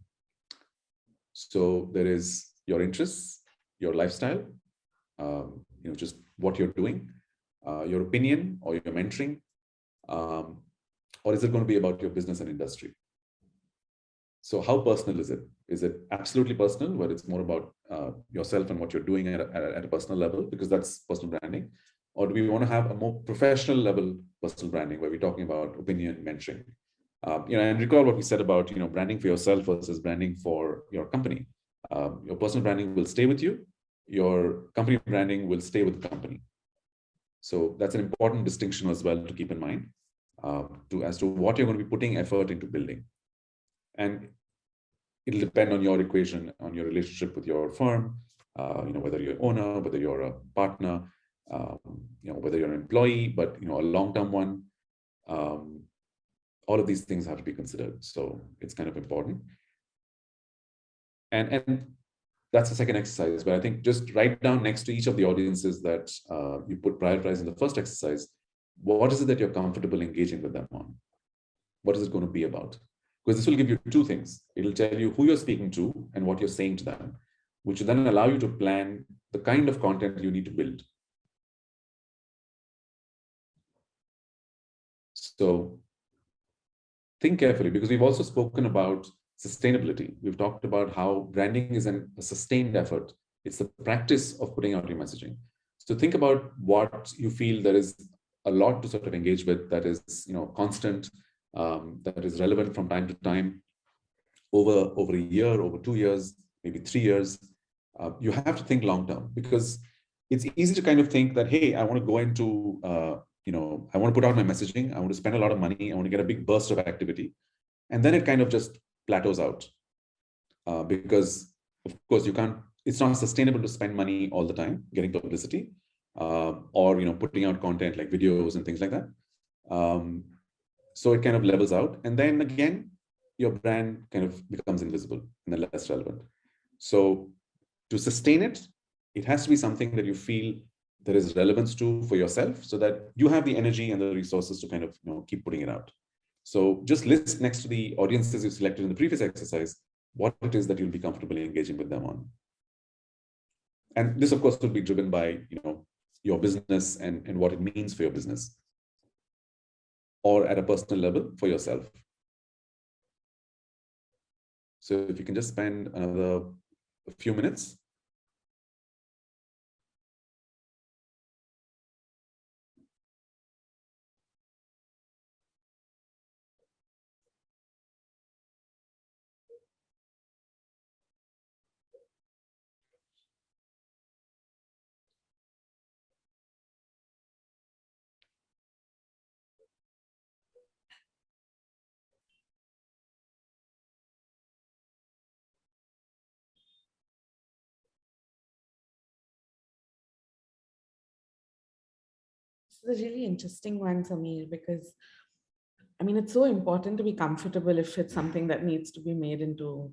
S2: So there is your interests, your lifestyle, just what you're doing, your opinion or your mentoring, or is it going to be about your business and industry? So how personal is it? Is it absolutely personal, where it's more about yourself and what you're doing at a personal level, because that's personal branding? Or do we want to have a more professional level personal branding, where we're talking about opinion, mentoring? And recall what we said about, branding for yourself versus branding for your company. Your personal branding will stay with you. Your company branding will stay with the company. So that's an important distinction as well to keep in mind as to what you're going to be putting effort into building. And it'll depend on your equation, on your relationship with your firm, whether you're an owner, whether you're a partner, whether you're an employee, but, a long-term one. All of these things have to be considered. So it's kind of important. And that's the second exercise, but I think just write down next to each of the audiences that you prioritize in the first exercise, what is it that you're comfortable engaging with them on? What is it going to be about? Because this will give you two things. It'll tell you who you're speaking to and what you're saying to them, which will then allow you to plan the kind of content you need to build. So think carefully, because we've also spoken about sustainability. We've talked about how branding is a sustained effort. It's the practice of putting out your messaging. So think about what you feel there is a lot to sort of engage with, that is, constant, that is relevant from time to time, over a year, over 2 years, maybe 3 years. You have to think long term, because it's easy to kind of think that, hey, I want to go into, I want to put out my messaging. I want to spend a lot of money. I want to get a big burst of activity. And then it kind of just plateaus out because, of course, it's not sustainable to spend money all the time getting publicity or, putting out content like videos and things like that. So it kind of levels out. And then again, your brand kind of becomes invisible and then less relevant. So to sustain it, it has to be something that you feel there is relevance to for yourself, so that you have the energy and the resources to kind of keep putting it out. So just list next to the audiences you selected in the previous exercise what it is that you'll be comfortably engaging with them on. And this, of course, will be driven by your business and what it means for your business, or at a personal level for yourself. So if you can just spend another few minutes.
S1: is a really interesting one, Samir, because I mean, it's so important to be comfortable if it's something that needs to be made into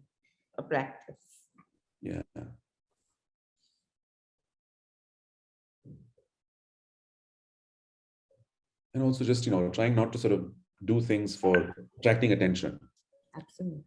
S1: a practice.
S2: Yeah. And also just, trying not to sort of do things for attracting attention.
S1: Absolutely.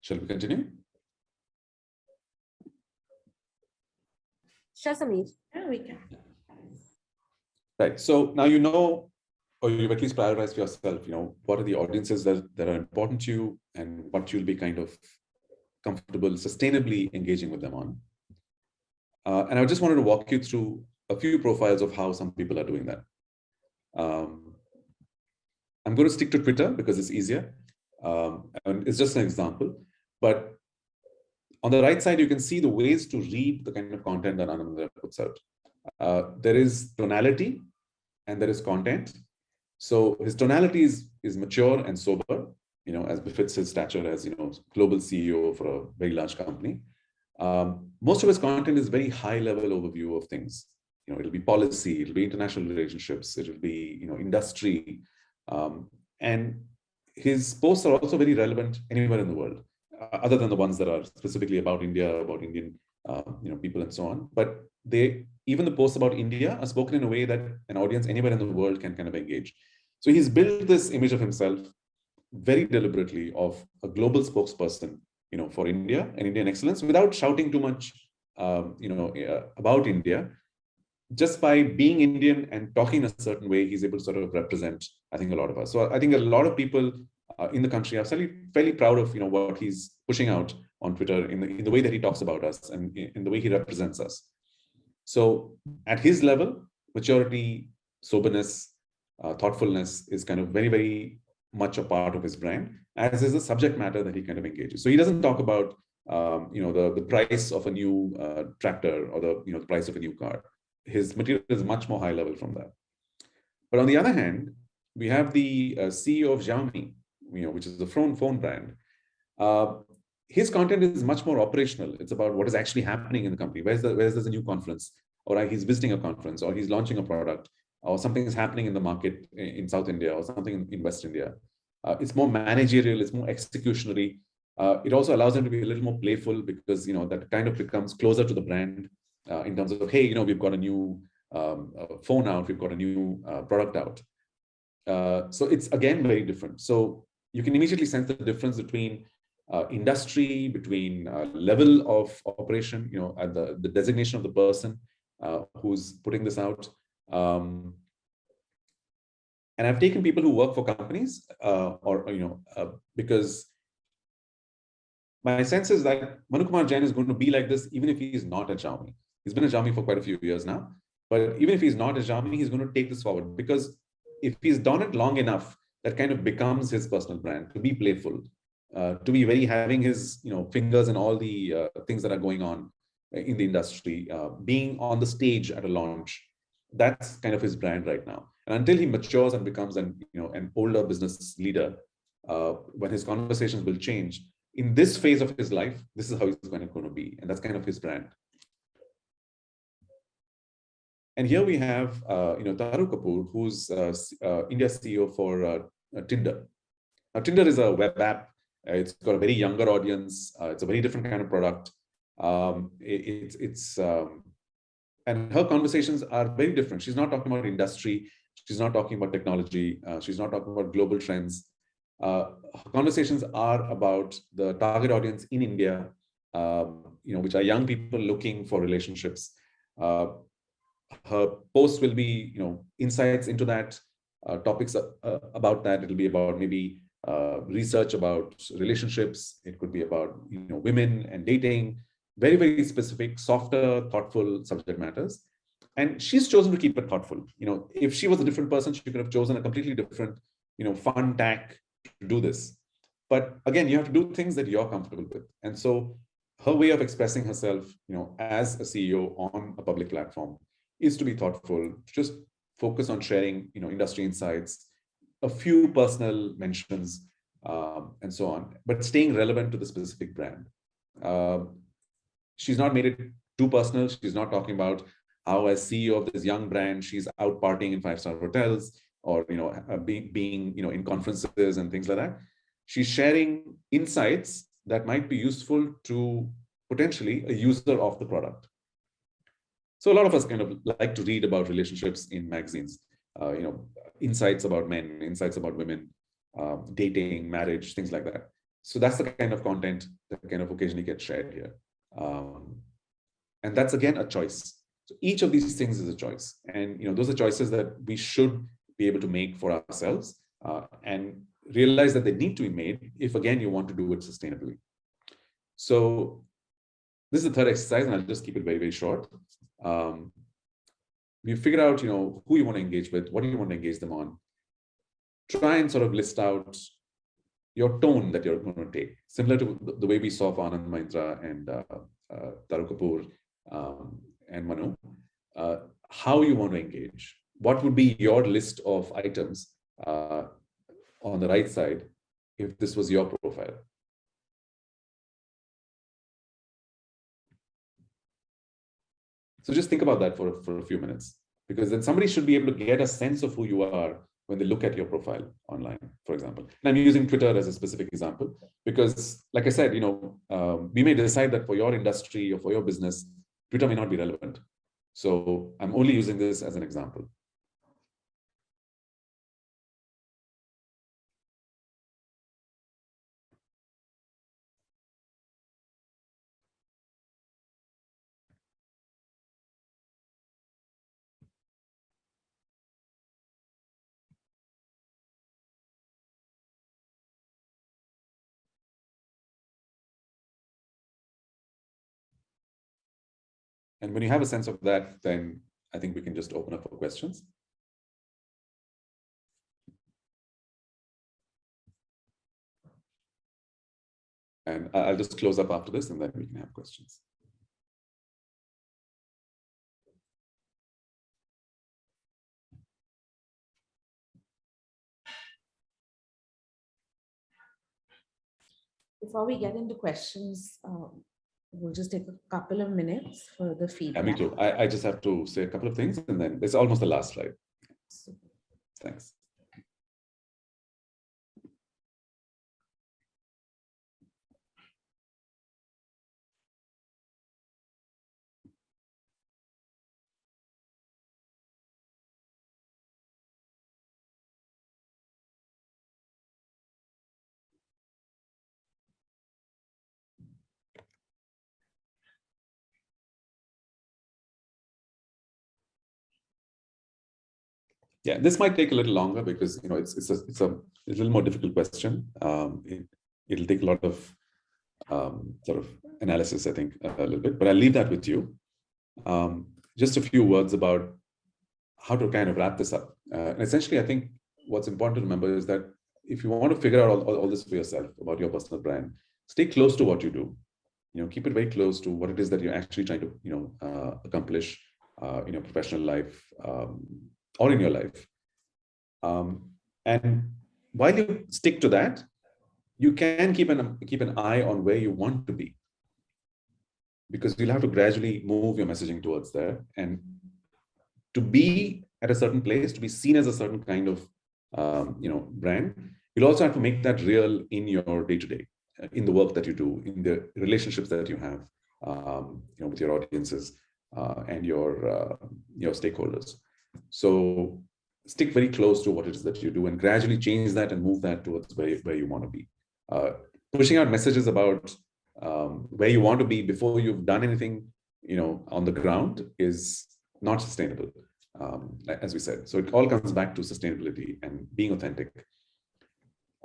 S2: Shall we continue?
S4: Sure, Samir.
S1: Yeah, we can.
S2: Right. So now or you've at least prioritized for yourself, what are the audiences that are important to you and what you'll be kind of comfortable, sustainably engaging with them on. And I just wanted to walk you through a few profiles of how some people are doing that. I'm going to stick to Twitter because it's easier. And it's just an example. But on the right side, you can see the ways to read the kind of content that Ananda puts out. There is tonality and there is content. So his tonality is mature and sober, as befits his stature as, global CEO for a very large company. Most of his content is very high level overview of things. It'll be policy, it'll be international relationships, it'll be, industry. And his posts are also very relevant anywhere in the world, other than the ones that are specifically about India, about Indian, people and so on. But even the posts about India are spoken in a way that an audience anywhere in the world can kind of engage. So he's built this image of himself very deliberately of a global spokesperson, for India and Indian excellence without shouting too much, about India. Just by being Indian and talking a certain way, he's able to sort of represent, I think, a lot of us. So I think a lot of people in the country are fairly proud of, what he's pushing out on Twitter in the way that he talks about us and in the way he represents us. So at his level, maturity, soberness, thoughtfulness is kind of very, very much a part of his brand, as is the subject matter that he kind of engages. So he doesn't talk about, the price of a new tractor or the price of a new car. His material is much more high level from that. But on the other hand, we have the CEO of Xiaomi, which is the phone brand. His content is much more operational. It's about what is actually happening in the company. Where's there's a new conference, or he's visiting a conference, or he's launching a product, or something is happening in the market in South India, or something in West India. It's more managerial, it's more executionary. It also allows them to be a little more playful because, that kind of becomes closer to the brand in terms of, hey, we've got a new phone out, we've got a new product out. So it's, again, very different. So you can immediately sense the difference between industry, between level of operation, at the designation of the person who's putting this out. And I've taken people who work for companies because my sense is that Manu Kumar Jain is going to be like this even if he's not at Xiaomi. He's been at Xiaomi for quite a few years now. But even if he's not at Xiaomi, he's going to take this forward because if he's done it long enough, that kind of becomes his personal brand, to be playful, to be very having his fingers in all the things that are going on in the industry, being on the stage at a launch. That's kind of his brand right now. And until he matures and becomes an older business leader, when his conversations will change, in this phase of his life, this is how he's going to be. And that's kind of his brand. And here we have, Taru Kapoor, who's India's CEO for Tinder. Now, Tinder is a web app. It's got a very younger audience. It's a very different kind of product. And her conversations are very different. She's not talking about industry. She's not talking about technology. She's not talking about global trends. Her conversations are about the target audience in India, which are young people looking for relationships. Her posts will be, insights into that, topics about that. It'll be about maybe research about relationships. It could be about, women and dating. Very, very specific, softer, thoughtful subject matters. And she's chosen to keep it thoughtful. If she was a different person, she could have chosen a completely different, fun tack to do this. But again, you have to do things that you're comfortable with. And so her way of expressing herself, as a CEO on a public platform is to be thoughtful, to just focus on sharing, industry insights, a few personal mentions, and so on, but staying relevant to the specific brand. She's not made it too personal. She's not talking about how, as CEO of this young brand, she's out partying in 5-star hotels or being in conferences and things like that. She's sharing insights that might be useful to potentially a user of the product. So a lot of us kind of like to read about relationships in magazines, insights about men, insights about women, dating, marriage, things like that. So that's the kind of content that kind of occasionally gets shared here. And that's, again, a choice. So each of these things is a choice. And those are choices that we should be able to make for ourselves and realize that they need to be made if, again, you want to do it sustainably. So this is the third exercise, and I'll just keep it very, very short. You figure out, who you want to engage with, what do you want to engage them on. Try and sort of list out your tone that you're going to take, similar to the way we saw for Anand Mahindra and Taru Kapoor and Manu, how you want to engage. What would be your list of items on the right side if this was your profile? So just think about that for a few minutes, because then somebody should be able to get a sense of who you are when they look at your profile online, for example. And I'm using Twitter as a specific example because, like I said, we may decide that for your industry or for your business, Twitter may not be relevant. So I'm only using this as an example. And when you have a sense of that, then I think we can just open up for questions. And I'll just close up after this, and then we can have questions.
S1: Before we get into questions, we'll just take a couple of minutes for the feedback.
S2: Yeah, me too. I just have to say a couple of things, and then it's almost the last slide. Thanks. Yeah, this might take a little longer because it's a little more difficult question. It'll take a lot of sort of analysis, I think, a little bit, but I'll leave that with you. Just a few words about how to kind of wrap this up. And essentially, I think what's important to remember is that if you want to figure out all this for yourself about your personal brand, stay close to what you do. Keep it very close to what it is that you're actually trying to accomplish in your professional life. Or in your life. And while you stick to that, you can keep an eye on where you want to be, because you'll have to gradually move your messaging towards there. And to be at a certain place, to be seen as a certain kind of brand, you'll also have to make that real in your day-to-day, in the work that you do, in the relationships that you have, with your audiences and your stakeholders. So stick very close to what it is that you do and gradually change that and move that towards where you want to be. Pushing out messages about where you want to be before you've done anything, on the ground is not sustainable, as we said. So it all comes back to sustainability and being authentic.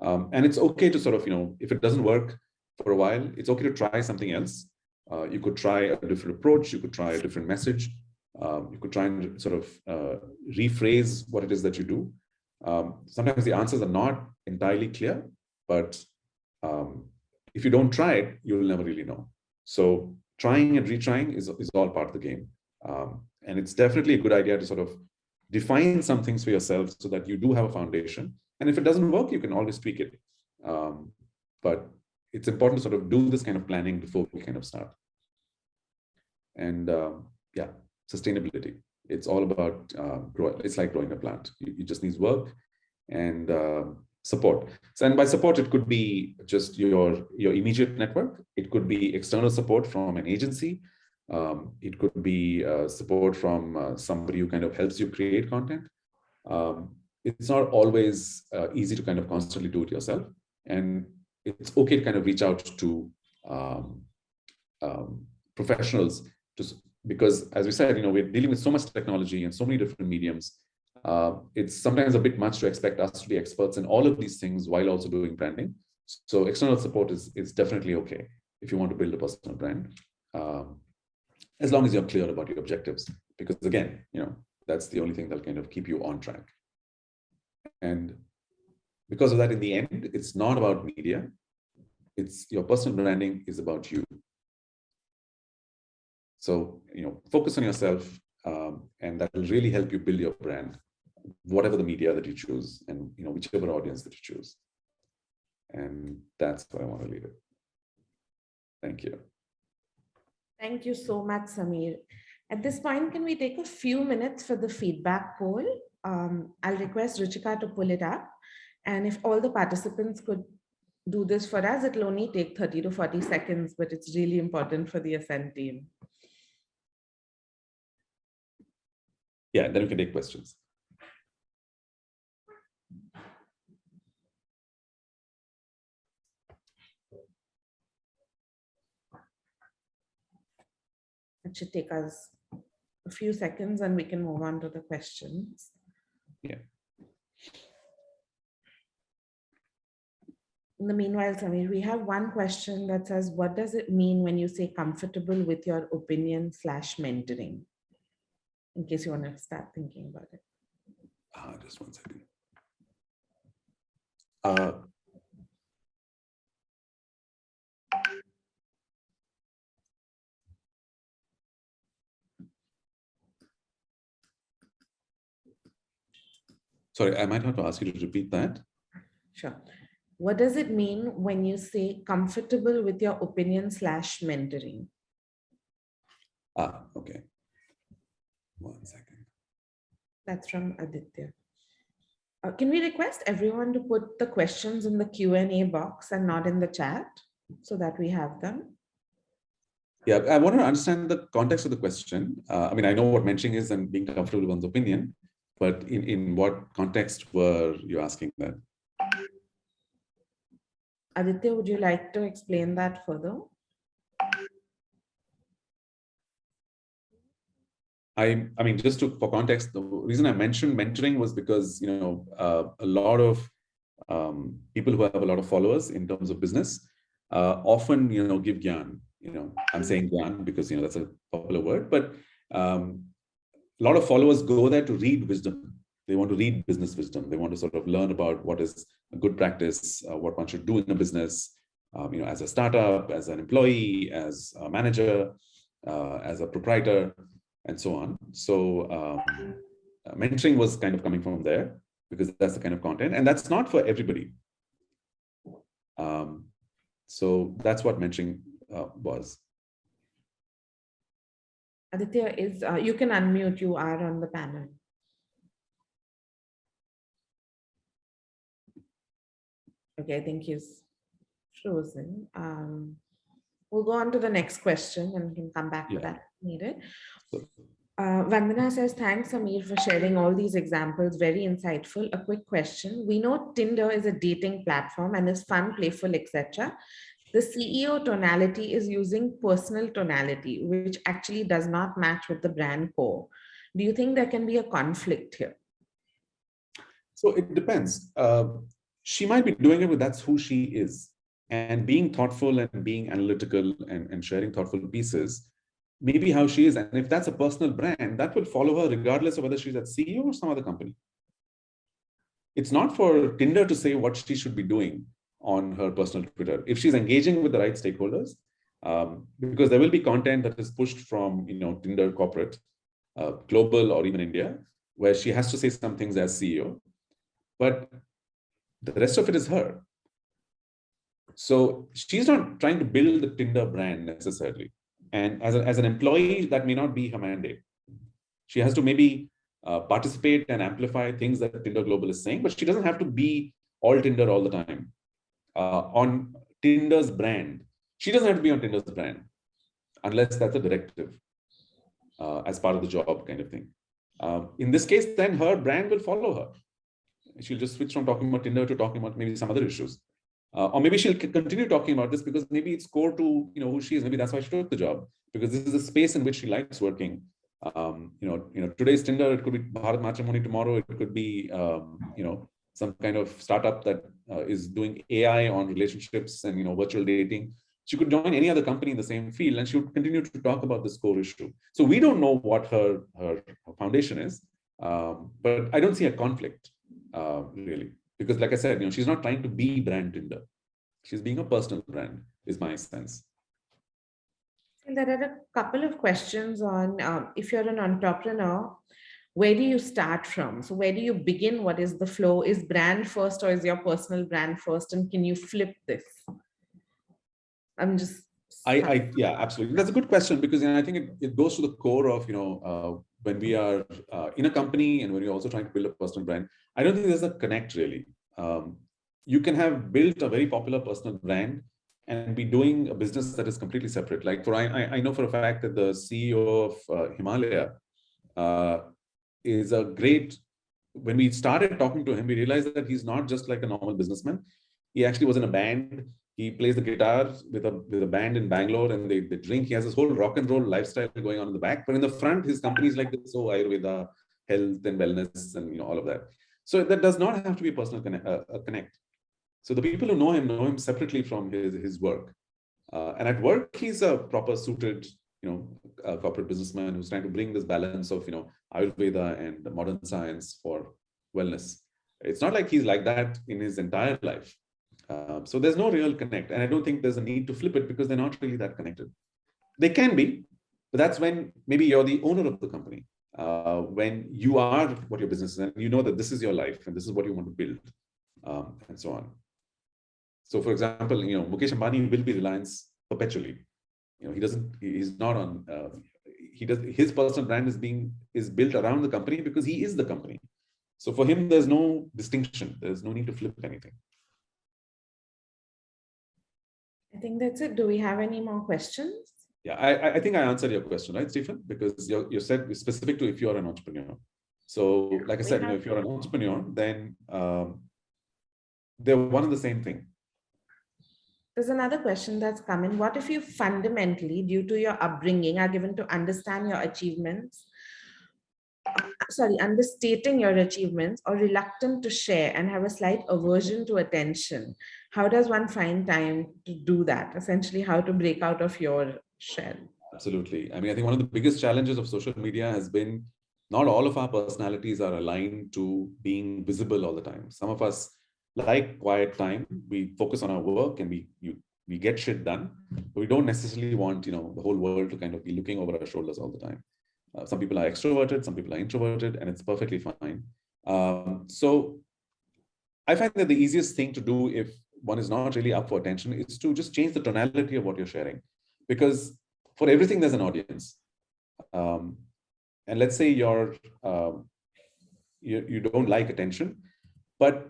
S2: And it's okay to sort of, if it doesn't work for a while, it's okay to try something else. You could try a different approach. You could try a different message. You could try and sort of rephrase what it is that you do. Sometimes the answers are not entirely clear, but if you don't try it, you'll never really know. So trying and retrying is all part of the game. And it's definitely a good idea to sort of define some things for yourself so that you do have a foundation. And if it doesn't work, you can always tweak it. But it's important to sort of do this kind of planning before we kind of start. And sustainability. It's all about it's like growing a plant. It just needs work and support. So, and by support, it could be just your immediate network. It could be external support from an agency. It could be support from somebody who kind of helps you create content. It's not always easy to kind of constantly do it yourself. And it's okay to kind of reach out to professionals, because as we said, we're dealing with so much technology and so many different mediums. It's sometimes a bit much to expect us to be experts in all of these things while also doing branding. So external support is definitely okay if you want to build a personal brand, as long as you're clear about your objectives, because again, that's the only thing that'll kind of keep you on track. And because of that, in the end, it's not about media. It's your personal branding is about you. So, focus on yourself, and that will really help you build your brand, whatever the media that you choose and, whichever audience that you choose. And that's where I want to leave it. Thank you.
S1: Thank you so much, Samir. At this point, can we take a few minutes for the feedback poll? I'll request Ruchika to pull it up. And if all the participants could do this for us, it'll only take 30 to 40 seconds, but it's really important for the ASCENT team.
S2: Yeah, then we can take questions.
S1: It should take us a few seconds and we can move on to the questions.
S2: Yeah.
S1: In the meanwhile, Samir, we have one question that says, what does it mean when you say comfortable with your opinion / mentoring? In case you want to start thinking about it.
S2: Just 1 second. Sorry, I might have to ask you to repeat that.
S1: Sure. What does it mean when you say comfortable with your opinion / mentoring?
S2: Okay. 1 second.
S1: That's from Aditya. Can we request everyone to put the questions in the Q&A box and not in the chat so that we have them?
S2: Yeah, I want to understand the context of the question. I mean, I know what mentoring is and being comfortable with one's opinion, but in what context were you asking that?
S1: Aditya, would you like to explain that further?
S2: I mean, just for context, the reason I mentioned mentoring was because, a lot of people who have a lot of followers in terms of business often, give gyan. I'm saying gyan because, that's a popular word, but a lot of followers go there to read wisdom. They want to read business wisdom. They want to sort of learn about what is a good practice, what one should do in a business, as a startup, as an employee, as a manager, as a proprietor, and so on. So mentoring was kind of coming from there because that's the kind of content, and that's not for everybody. So that's what mentoring was.
S1: Aditya is, you can unmute, you are on the panel. Okay, I think he's frozen. We'll go on to the next question and we can come back to that if needed. Vandana says, thanks, Samir, for sharing all these examples. Very insightful. A quick question. We know Tinder is a dating platform and is fun, playful, etc. The CEO tonality is using personal tonality, which actually does not match with the brand core. Do you think there can be a conflict here?
S2: So it depends. She might be doing it, but that's who she is. And being thoughtful and being analytical and sharing thoughtful pieces, maybe how she is. And if that's a personal brand, that will follow her regardless of whether she's at CEO or some other company. It's not for Tinder to say what she should be doing on her personal Twitter. If she's engaging with the right stakeholders, because there will be content that is pushed from Tinder corporate, global or even India, where she has to say some things as CEO, but the rest of it is her. So she's not trying to build the Tinder brand necessarily. And as an employee, that may not be her mandate. She has to maybe participate and amplify things that Tinder Global is saying, but she doesn't have to be all Tinder all the time. On Tinder's brand, she doesn't have to be on Tinder's brand unless that's a directive as part of the job kind of thing. In this case, then her brand will follow her. She'll just switch from talking about Tinder to talking about maybe some other issues. Or maybe she'll continue talking about this because maybe it's core to who she is. Maybe that's why she took the job, because this is a space in which she likes working. Today's Tinder, it could be Bharat Matrimony tomorrow. It could be some kind of startup that is doing AI on relationships and virtual dating. She could join any other company in the same field, and she would continue to talk about this core issue. So we don't know what her foundation is, but I don't see a conflict really. Because like I said, she's not trying to be brand Tinder. She's being a personal brand, is my sense.
S1: And there are a couple of questions on if you're an entrepreneur, where do you start from? So where do you begin? What is the flow? Is brand first or is your personal brand first? And can you flip this?
S2: Yeah, absolutely. That's a good question, because I think it goes to the core of, when we are in a company and when you're also trying to build a personal brand. I don't think there's a connect really. You can have built a very popular personal brand and be doing a business that is completely separate. Like I know for a fact that the CEO of Himalaya is a great, when we started talking to him, we realized that he's not just like a normal businessman. He actually was in a band. He plays the guitar with a band in Bangalore, and they drink. He has this whole rock and roll lifestyle going on in the back. But in the front, his company is like this, Ayurveda, health and wellness, and all of that. So that does not have to be a personal connect. So the people who know him separately from his work. And at work, he's a proper suited, corporate businessman who's trying to bring this balance of, Ayurveda and modern science for wellness. It's not like he's like that in his entire life. So there's no real connect. And I don't think there's a need to flip it because they're not really that connected. They can be, but that's when maybe you're the owner of the company. When you are what your business is, and you know that this is your life and this is what you want to build, and so on. So for example, Mukesh Ambani will be Reliance perpetually. He's not on, his personal brand is built around the company because he is the company. So for him, there's no distinction. There's no need to flip anything.
S1: I think that's it. Do we have any more questions?
S2: Yeah, I think I answered your question, right, Stephen? Because you said specific to if you're an entrepreneur. So like I said, if you're an entrepreneur, then they're one and the same thing.
S1: There's another question that's come in. What if you fundamentally, due to your upbringing, are given to understand your achievements, understating your achievements or reluctant to share and have a slight aversion to attention? How does one find time to do that? Essentially, how to break out of your shell?
S2: Absolutely. I think one of the biggest challenges of social media has been not all of our personalities are aligned to being visible all the time. Some of us like quiet time. We focus on our work and we get shit done, but we don't necessarily want the whole world to kind of be looking over our shoulders all the time. Some people are extroverted, some people are introverted, and it's perfectly fine. So I find that the easiest thing to do if one is not really up for attention is to just change the tonality of what you're sharing, because for everything there's an audience. And let's say you don't like attention, but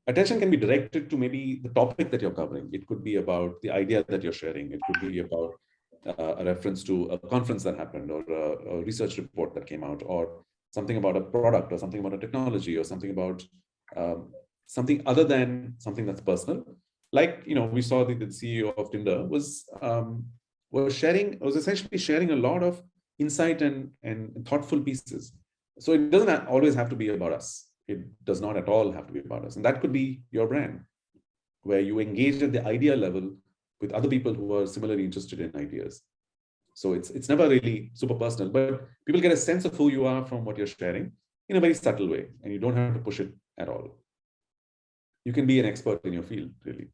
S2: attention can be directed to maybe the topic that you're covering. It could be about the idea that you're sharing. It could be about a reference to a conference that happened, or a research report that came out, or something about a product, or something about a technology, or something about something other than something that's personal. Like, we saw the CEO of Tinder was essentially sharing a lot of insight and thoughtful pieces. So it doesn't always have to be about us. It does not at all have to be about us. And that could be your brand, where you engage at the idea level with other people who are similarly interested in ideas. So it's never really super personal, but people get a sense of who you are from what you're sharing in a very subtle way, and you don't have to push it at all. You can be an expert in your field, really.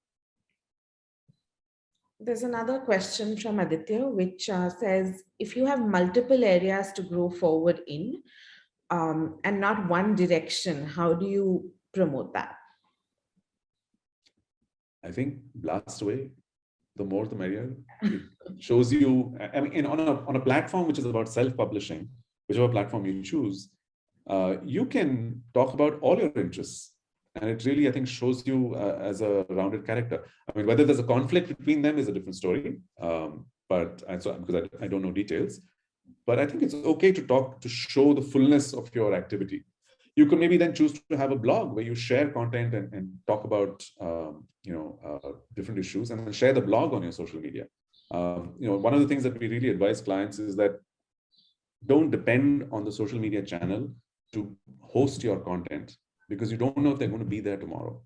S1: There's another question from Aditya, which says, if you have multiple areas to grow forward in, and not one direction, how do you promote that?
S2: I think blast away. The more, the merrier. It shows you, I mean, on a platform which is about self-publishing, whichever platform you choose, you can talk about all your interests. And it really, I think, shows you as a rounded character. I mean, whether there's a conflict between them is a different story. Because I don't know details. But I think it's okay to show the fullness of your activity. You could maybe then choose to have a blog where you share content and talk about different issues, and then share the blog on your social media. One of the things that we really advise clients is that don't depend on the social media channel to host your content, because you don't know if they're going to be there tomorrow.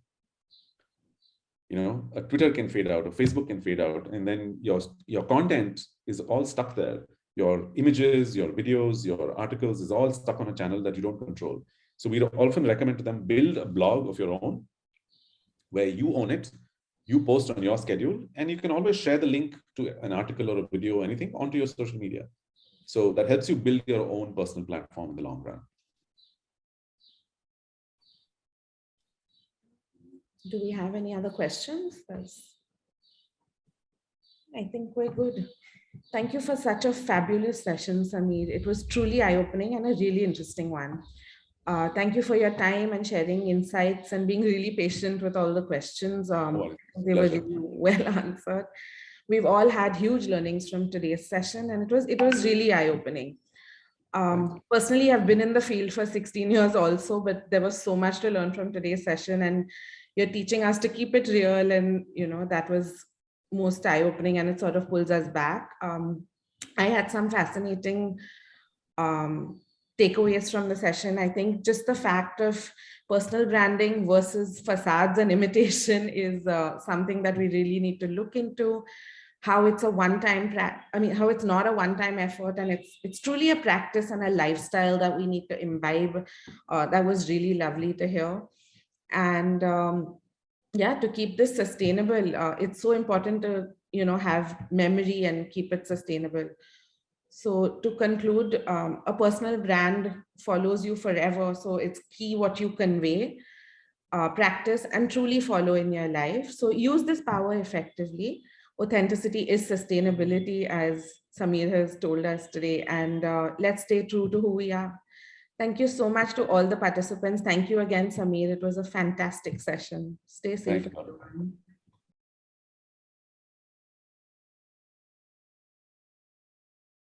S2: A Twitter can fade out, or Facebook can fade out, and then your content is all stuck there. Your images, your videos, your articles is all stuck on a channel that you don't control. So we often recommend to them, build a blog of your own, where you own it, you post on your schedule, and you can always share the link to an article or a video or anything onto your social media. So that helps you build your own personal platform in the long run.
S1: Do we have any other questions? I think we're good. Thank you for such a fabulous session, Sameer. It was truly eye-opening and a really interesting one. Thank you for your time and sharing insights and being really patient with all the questions. They were really well answered. We've all had huge learnings from today's session, and it was really eye-opening. Personally, I've been in the field for 16 years also, but there was so much to learn from today's session, and you're teaching us to keep it real, and that was most eye-opening, and it sort of pulls us back. I had some fascinating takeaways from the session. I think just the fact of personal branding versus facades and imitation is something that we really need to look into. How it's a one-time, how it's not a one-time effort, and it's truly a practice and a lifestyle that we need to imbibe. That was really lovely to hear. And yeah, to keep this sustainable, it's so important to have memory and keep it sustainable. So to conclude, a personal brand follows you forever. So it's key what you convey, practice, and truly follow in your life. So use this power effectively. Authenticity is sustainability, as Sameer has told us today. And let's stay true to who we are. Thank you so much to all the participants. Thank you again, Sameer. It was a fantastic session. Stay safe.